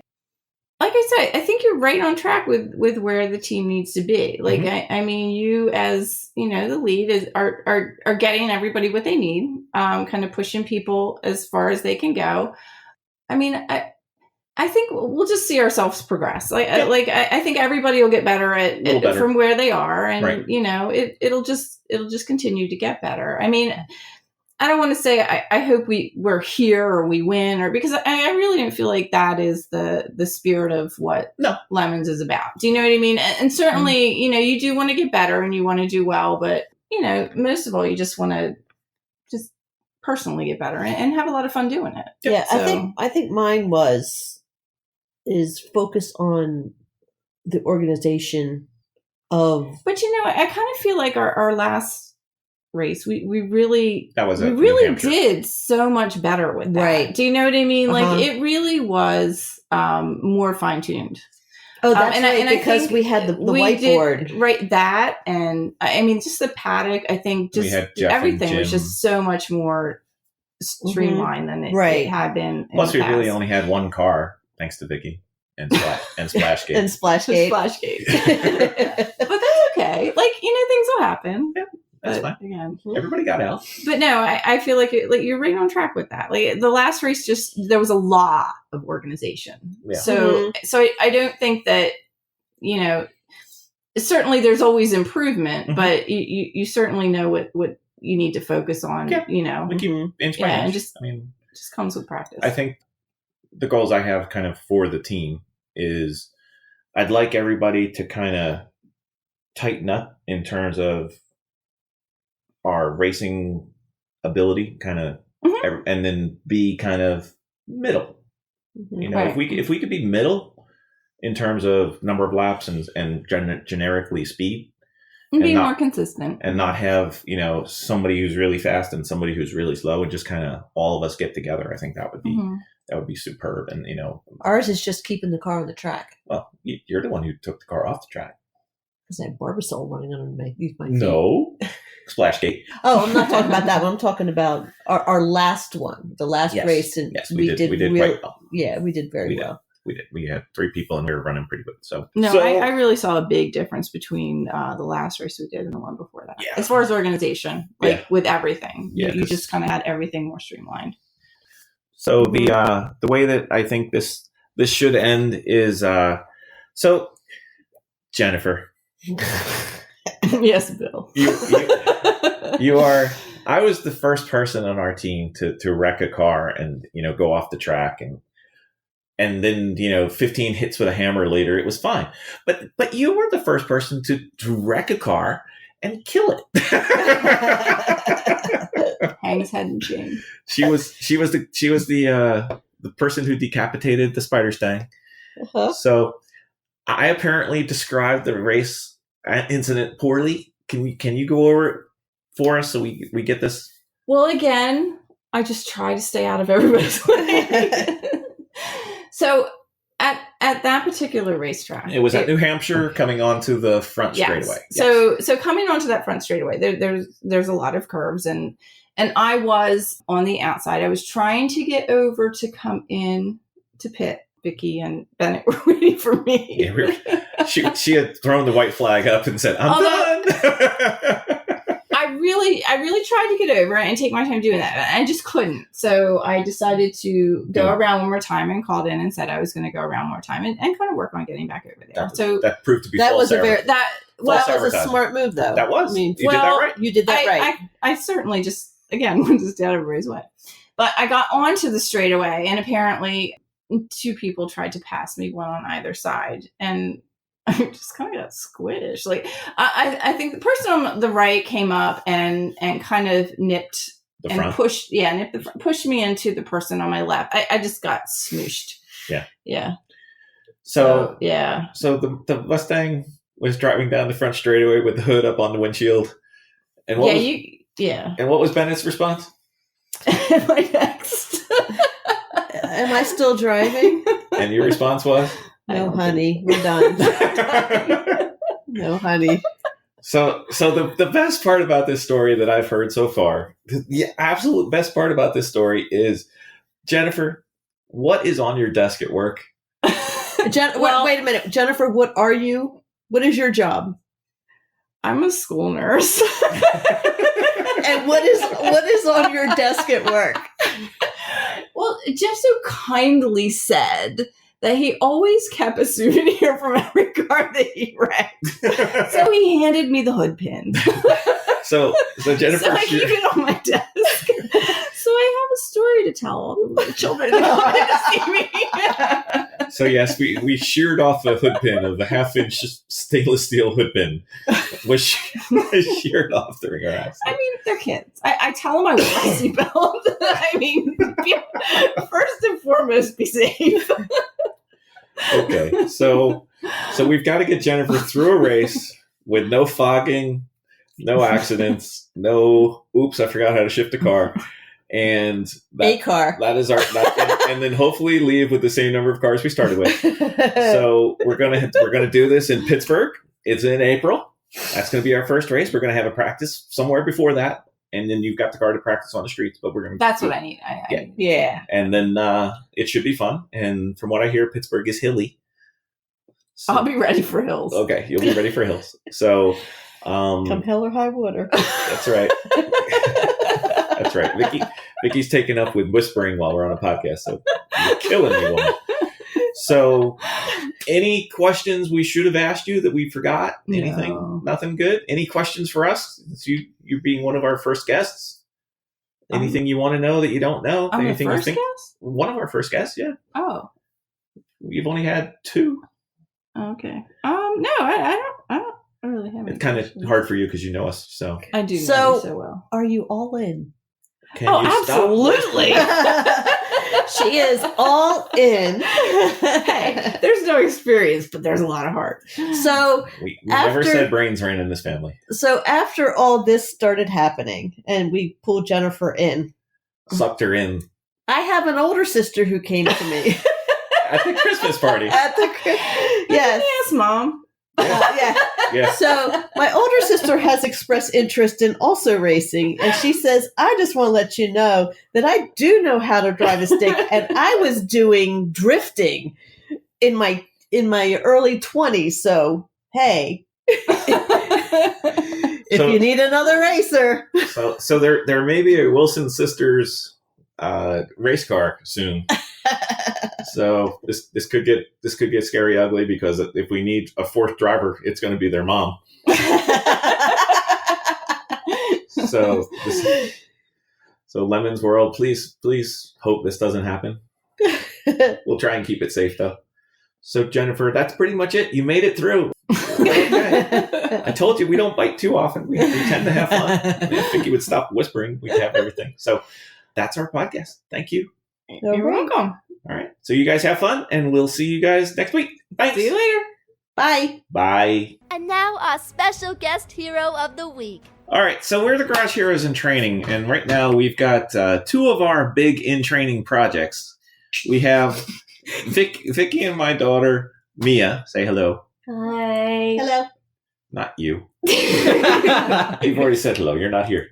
like I said, I think you're right on track with where the team needs to be. Like, I mean, you as, the lead are getting everybody what they need, kind of pushing people as far as they can go. I mean, I think we'll just see ourselves progress. I think everybody will get better at from where they are, and it'll just continue to get better. I mean, I don't want to say I hope we're here or we win, or because I really don't feel like that is the spirit of what Lemons is about. Do you know what I mean? And certainly, you do want to get better and you want to do well, but most of all, you just want to just personally get better and have a lot of fun doing it. Yeah, so, I think mine is focus on the organization of. But I kind of feel like our last race, we really did so much better with that. Right. Do you know what I mean? Like it really was more fine tuned. Oh, that's right. Because we had the whiteboard, right? That, and I mean, just the paddock. I think just everything was just so much more streamlined than it had been. Plus, we really only had one car. Thanks to Vicky and Splashgate. And Splashgate. But that's okay. Like, things will happen. Yeah, that's fine. Again, everybody got out. But no, I feel like you're right on track with that. Like the last race, there was a lot of organization. Yeah. So I don't think that, certainly there's always improvement, but you certainly know what you need to focus on, We keep inch by inch. And just comes with practice. I think the goals I have kind of for the team is I'd like everybody to kind of tighten up in terms of our racing ability, kind of, and then be kind of middle. If we could be middle in terms of number of laps and generically speed, and be more consistent, and not have somebody who's really fast and somebody who's really slow, and just kind of all of us get together. I think that would be. That would be superb. And, ours is just keeping the car on the track. Well, you're the one who took the car off the track. Because I had Barbasol running on my feet. No. Splashgate. Oh, I'm not talking about that one. I'm talking about our last one, the last race. And yes, we did quite well. Yeah, we did very well. We did. We had 3 people and we were running pretty good. I really saw a big difference between the last race we did and the one before that. Yeah. As far as organization, with everything, you just kind of had everything more streamlined. So the way that I think this should end is so Jennifer. Yes, Bill. You are. I was the first person on our team to wreck a car and go off the track and then 15 hits with a hammer later it was fine. But you were the first person to wreck a car and kill it. Hang his head in shame. She was the person who decapitated the spider stang. Uh-huh. So I apparently described the race incident poorly. Can you go over it for us so we get this? Well, again, I just try to stay out of everybody's way. So at that particular racetrack, it was at New Hampshire coming onto the front straightaway. Yes. So coming onto that front straightaway, there's a lot of curves and I was on the outside. I was trying to get over to come in to pit. Vicky and Bennett were waiting for me. Yeah, she had thrown the white flag up and said, "I'm done." I really tried to get over and take my time doing that. I just couldn't. So I decided to go around one more time and called in and said I was going to go around one more time and kind of work on getting back over there. That proved to be that was a smart move, though. That was. I mean, you did that right. You did that right. I certainly just wanted to stay out of everybody's way. But I got onto the straightaway and apparently 2 people tried to pass me, one on either side, and I just kind of got squished. Like I think the person on the right came up and kind of nipped the and front. pushed me into the person on my left. I just got smooshed. Yeah. So So the Mustang was driving down the front straightaway with the hood up on the windshield. And what And what was Bennett's response? Am I next? Am I still driving? And your response was? No, honey, we're done. No, honey. So the best part about this story that I've heard so far, the absolute best part about this story is, Jennifer, what is on your desk at work? Wait a minute. Jennifer, what are you? What is your job? I'm a school nurse. And what is on your desk at work? Well, Jeff so kindly said that he always kept a souvenir from every car that he wrecked. So he handed me the hood pin. So Jennifer, so I keep it on my desk. So I have a story to tell all the children that wanted to see me. So yes, we sheared off the hood pin of the 1/2-inch stainless steel hood pin, which sheared off during our accident. I mean, they're kids. I tell them I wear a seatbelt. I mean, first and foremost, be safe. Okay, so we've got to get Jennifer through a race with no fogging, no accidents, no oops, I forgot how to shift a car. And a car. That is and then hopefully leave with the same number of cars we started with. So we're gonna do this in Pittsburgh. It's in April. That's gonna be our first race. We're gonna have a practice somewhere before that, and then you've got the car to practice on the streets. But we're gonna. That's what I need. Yeah. And then it should be fun. And from what I hear, Pittsburgh is hilly. So, I'll be ready for hills. Okay, you'll be ready for hills. So. Come hell or high water. That's right. That's right. Vicky's taken up with whispering while we're on a podcast, so you're killing me, woman. So, any questions we should have asked you that we forgot? Anything? No. Nothing good? Any questions for us? You being one of our first guests. Anything you want to know that you don't know? I'm Anything the first you think? guest? One of our first guests, yeah. Oh. You've only had 2. Okay. No, I don't really have. It's kind of hard for you because you know us, so I do know you so well. Are you all in? Can you absolutely. She is all in. Hey, there's no experience, but there's a lot of heart. So we never said brains ran in this family. So after all this started happening, and we pulled Jennifer in, sucked her in. I have an older sister who came to me at the Christmas party. Yes, Mom. Yeah. Yeah. So my older sister has expressed interest in also racing, and she says, "I just want to let you know that I do know how to drive a stick, and I was doing drifting in my early 20s. So hey, if So- you need another racer, So there may be a Wilson Sisters race car soon. So this could get scary ugly, because if we need a fourth driver, it's going to be their mom. So Lemon's World, please hope this doesn't happen. We'll try and keep it safe though. So Jennifer, that's pretty much it. You made it through. Okay. I told you we don't bite too often. We tend to have fun. I didn't think you would stop whispering. We'd have everything. So that's our podcast. Thank you. You're welcome. All right. So you guys have fun, and we'll see you guys next week. Thanks. See you later. Bye. Bye. And now our special guest hero of the week. All right. So we're the Garage Heroes in Training, and right now we've got two of our big in-training projects. We have Vicky and my daughter, Mia. Say hello. Hi. Hello. Not you. You've already said hello. You're not here.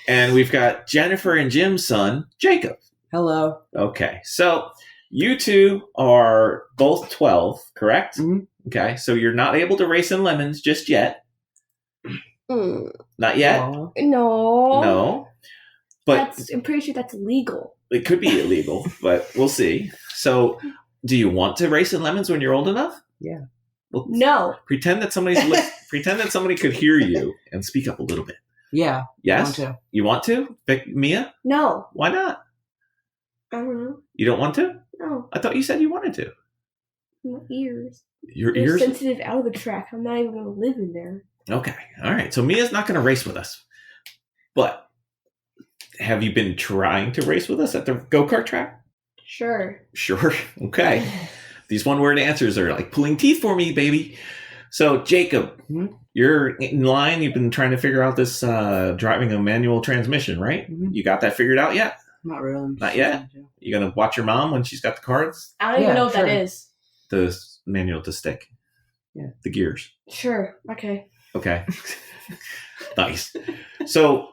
And we've got Jennifer and Jim's son, Jacob. Hello. Okay. So you two are both 12, correct? Mhm. Okay. So you're not able to race in lemons just yet. Not yet? Aw. No. No. But I'm pretty sure that's illegal. it could be illegal, but we'll see. So do you want to race in lemons when you're old enough? Yeah. Well, No. pretend that pretend that somebody could hear you and speak up a little bit. Yeah. Yes? Want to. You want to? Mia? No. Why not? I don't know. You don't want to? No. I thought you said you wanted to. My ears. Your They're ears? sensitive out of the track. I'm not even going to live in there. Okay. All right. So Mia's not going to race with us. But have you been trying to race with us at the go-kart track? Sure. Sure. Okay. These one-word answers are like pulling teeth for me, baby. So, Jacob, you're in line. You've been trying to figure out this driving a manual transmission, right? Mhm. You got that figured out yet? Not really. Not yet? You going to watch your mom when she's got the cards? I don't even know what that sure. is. The manual to stick. Yeah. The gears. Sure. Okay. Okay. Nice. So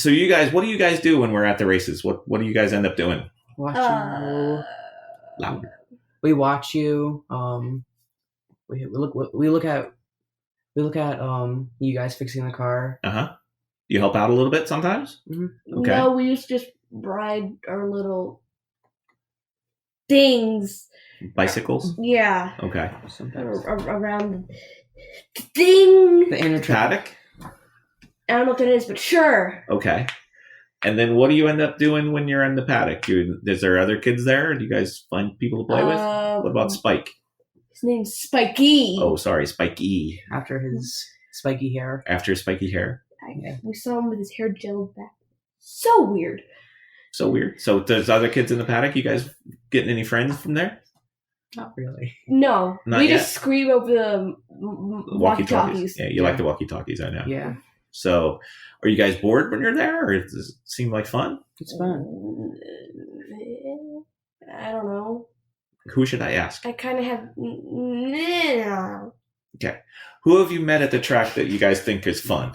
you guys, what do you guys do when we're at the races? What do you guys end up doing? Watch you. Louder. We watch you. We look at you guys fixing the car. Uh-huh. You help out a little bit sometimes? Okay. No, we used to just ride our little things. Bicycles? Yeah. Okay. Sometimes. Around the thing. The inner track. Paddock? I don't know what that is, but sure. Okay. And then what do you end up doing when you're in the paddock? Is there other kids there? Do you guys find people to play with? What about Spike? His name's Spikey. Oh, sorry, Spikey. After his spiky hair. After spiky hair. We saw him with his hair gelled back. So weird. So weird. So there's other kids in the paddock. You guys getting any friends from there? Not really. No. Not we yet. just scream over the walkie-talkies. Yeah, you like the walkie-talkies, I know. Yeah. So are you guys bored when you're there, or does it seem like fun? It's fun. I don't know. Who should I ask? I kind of have. Okay. Who have you met at the track that you guys think is fun?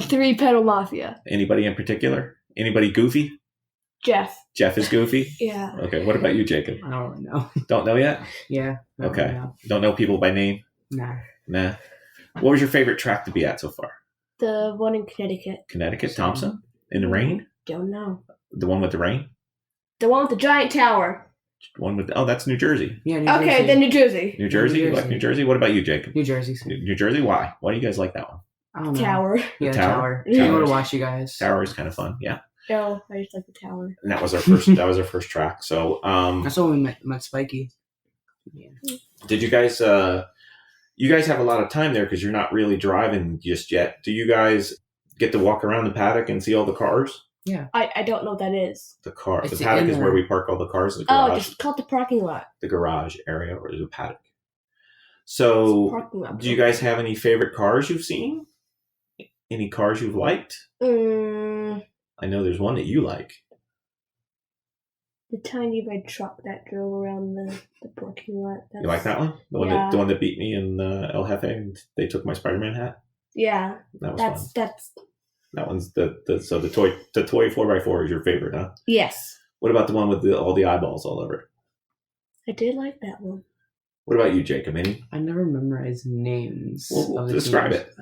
Three Pedal Mafia. Anybody in particular? Anybody goofy? Jeff. Jeff is goofy? Yeah. Okay. What about you, Jacob? I don't really know. Don't know yet? Yeah. not Okay. really know. Don't know people by name? Nah. Nah. What was your favorite track to be at so far? The one in Connecticut. Connecticut? Thompson? In the rain? Don't know. The one with the rain? The one with the giant tower. The one with that's New Jersey. Yeah. New Okay, Jersey. then New Jersey. New Jersey? New You like Jersey. New Jersey? What about you, Jacob? New Jersey. New Jersey? Why? Why do you guys like that one? I don't know. Tower. Yeah, Tower? tower. Yeah. I want to watch you guys. Tower is kind of fun. Yeah. No, I just like the tower. And that was our first track. So That's when we met Spiky. Yeah. did you guys have a lot of time there because you're not really driving just yet. Do you guys get to walk around the paddock and see all the cars? Yeah. I don't know what that is. The It's paddock in is there. where we park all the cars. The Oh, garage, just call it the parking lot. the garage area, or the paddock. It's So, parking lot. do you guys have any favorite cars you've seen? Any cars you've liked? I know there's one that you like. The tiny red truck that drove around the parking lot. You like that one? The one that beat me in El Jefe and they took my Spider-Man hat? Yeah. That was fun. That's That one's so the toy 4x4 is your favorite, huh? yes. What about the one with all the eyeballs all over it? I did like that one. What about you, Jacob? Any? I never memorized names. Well, of the describe teams. it.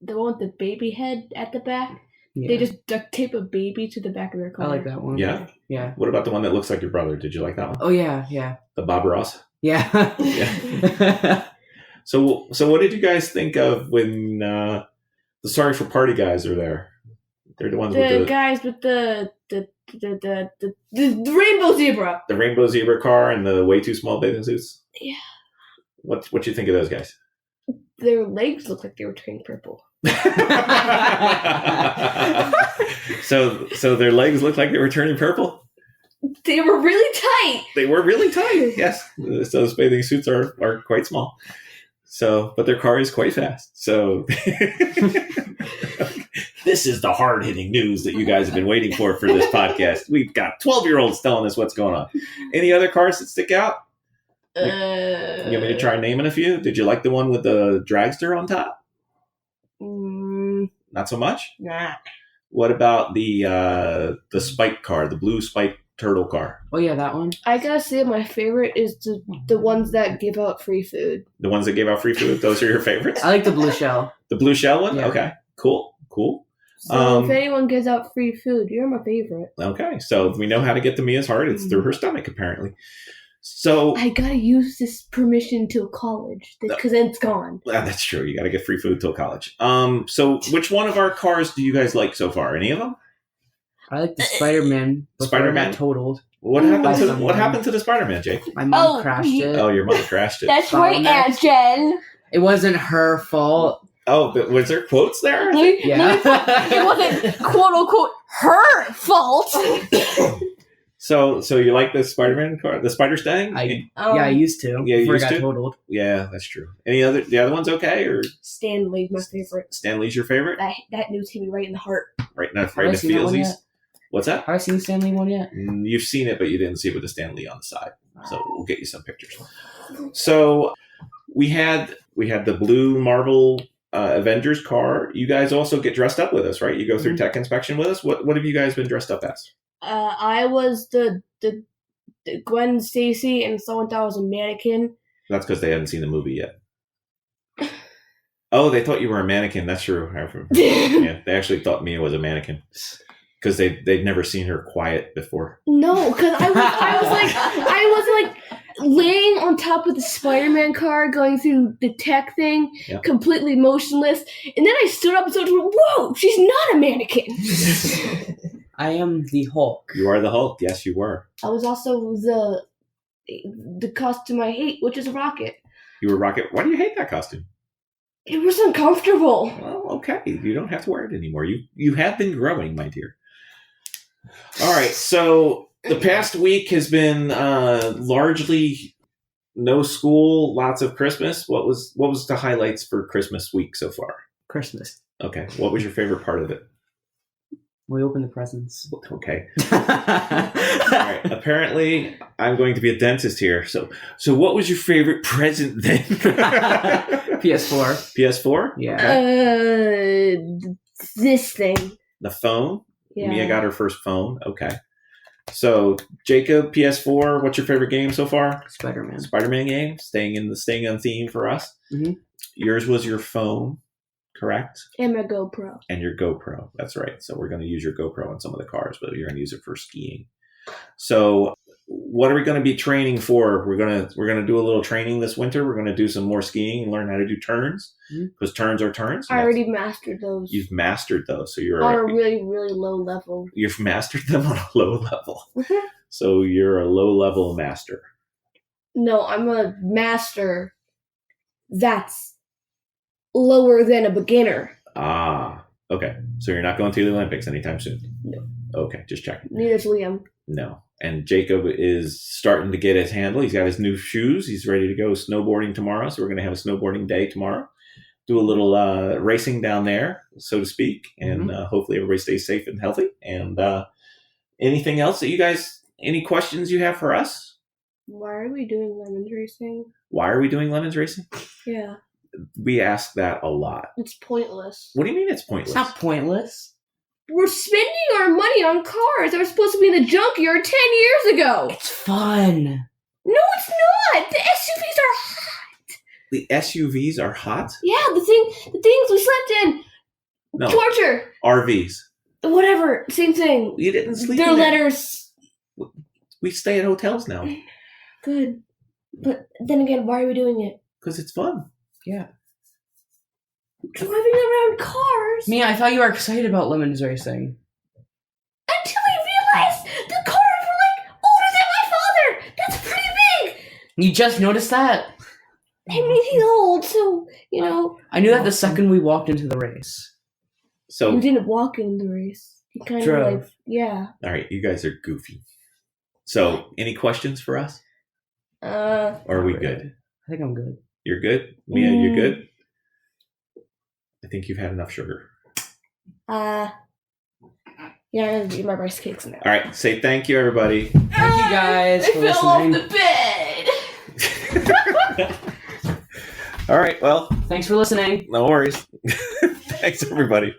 The one with the baby head at the back. Yeah. They just duct tape a baby to the back of their car. I like that one. Yeah? Yeah. What about the one that looks like your brother? Did you like that one? Oh yeah. The Bob Ross? Yeah. Yeah. So what did you guys think of when the Sorry for Party guys are there? They're the ones with The guys with the rainbow zebra. the rainbow zebra car and the way too small bathing suits. Yeah. What you think of those guys? Their legs look like they were turning purple. So their legs look like they were turning purple. They were really tight. They were really tight. Yes, so those bathing suits are quite small. So, but their car is quite fast. So, this is the hard-hitting news that you guys have been waiting for this podcast. We've got 12-year-olds telling us what's going on. Any other cars that stick out? You want me to try naming a few? Did you like the one with the dragster on top? Not so much? Nah. What about the spike car, the blue spike turtle car? Oh yeah, that one. I gotta say, my favorite is the ones that give out free food. The ones that gave out free food, those are your favorites? I like the blue shell. The blue shell one? Yeah. Okay, cool. So if anyone gives out free food, you're my favorite. Okay, so we know how to get to Mia's heart. It's through her stomach, apparently. So I gotta use this permission till college because then it's gone. that's true. You got to get free food till college. So which one of our cars do you guys like so far? Any of them? I like the Spider-Man. Spider-Man? Totaled. What happened to the Spider-Man, Jake? My mom crashed it. Oh, your mother crashed it. That's right, Aunt Jen. It wasn't her fault. Oh, but was there quotes there? Yeah. It wasn't quote unquote her fault. So you like the Spider-Man car, the Spider Stang? I used to. Yeah, you before used it got to? totaled. Yeah, that's true. The other ones okay, or Stanley's my favorite. Stanley's your favorite? That news hit me right in the heart. Right in the Have I seen that one feelsies. yet? What's that? Have I seen the Stanley one yet? You've seen it, but you didn't see it with the Stanley on the side. So we'll get you some pictures. So we had the blue Marvel Avengers car. You guys also get dressed up with us, right? You go through tech inspection with us. What have you guys been dressed up as? I was the Gwen Stacy, and someone thought I was a mannequin. That's because they hadn't seen the movie yet. Oh, they thought you were a mannequin. That's true. Yeah, they actually thought Mia was a mannequin because they'd never seen her quiet before. No, because I was like laying on top of the Spider-Man car, going through the tech thing, completely motionless, and then I stood up and said, "Whoa, she's not a mannequin." I am the Hulk. You are the Hulk. Yes, you were. I was also the costume I hate, which is Rocket. You were Rocket. Why do you hate that costume? It was uncomfortable. Well, okay. You don't have to wear it anymore. You have been growing, my dear. All right. So the past week has been largely no school, lots of Christmas. What was the highlights for Christmas week so far? Christmas. Okay. What was your favorite part of it? We opened the presents. Okay. All right. Apparently, I'm going to be a dentist here. So what was your favorite present then? PS4. PS4? Yeah. Okay. This thing. The phone? Yeah. Mia got her first phone. Okay. So, Jacob, PS4, what's your favorite game so far? Spider-Man. Spider-Man game? Staying on theme for us. Mm-hmm. Yours was your phone, correct? And my GoPro. And your GoPro. That's right. So we're going to use your GoPro on some of the cars, but you're going to use it for skiing. So what are we going to be training for? We're going to do a little training this winter. We're going to do some more skiing and learn how to do turns, because turns are turns. I already mastered those. You've mastered those. So you're on a really, really low level. You've mastered them on a low level. So you're a low level master. No, I'm a master that's lower than a beginner. Ah, okay. So you're not going to the Olympics anytime soon? No. Okay, just checking. Neither's Liam. No. And Jacob is starting to get his handle. He's got his new shoes. He's ready to go snowboarding tomorrow. So we're going to have a snowboarding day tomorrow. Do a little racing down there, so to speak. And hopefully everybody stays safe and healthy. And Anything else that you guys? Any questions you have for us? Why are we doing lemons racing? Why are we doing lemons racing? Yeah, We ask that a lot. it's pointless. What do you mean it's pointless? It's not pointless. We're spending our money on cars that were supposed to be in the junkyard 10 years ago. It's fun. No, it's not. The SUVs are hot. The SUVs are hot? Yeah, the things we slept in. No. Torture. RVs. Whatever. Same thing. You didn't sleep Their in there. letters. We stay at hotels now Good. But then again, why are we doing it? because it's fun. Yeah. Driving around cars. Mia, I thought you were excited about lemons racing. Until I realized the cars were like older than my father. That's pretty big. You just noticed that? I mean, he's old, so, you know. I knew that the second we walked into the race. So, We didn't walk in the race. He kind of Drove. like, yeah. all right, you guys are goofy. So, any questions for us? Or are we good? I think I'm good. You're good? Mia, you're good? I think you've had enough sugar. Yeah, I'm gonna do my rice cakes now. All right, say thank you, everybody. Thank you guys for fell off listening. the bed. All right, well, Thanks for listening. no worries. Thanks, everybody.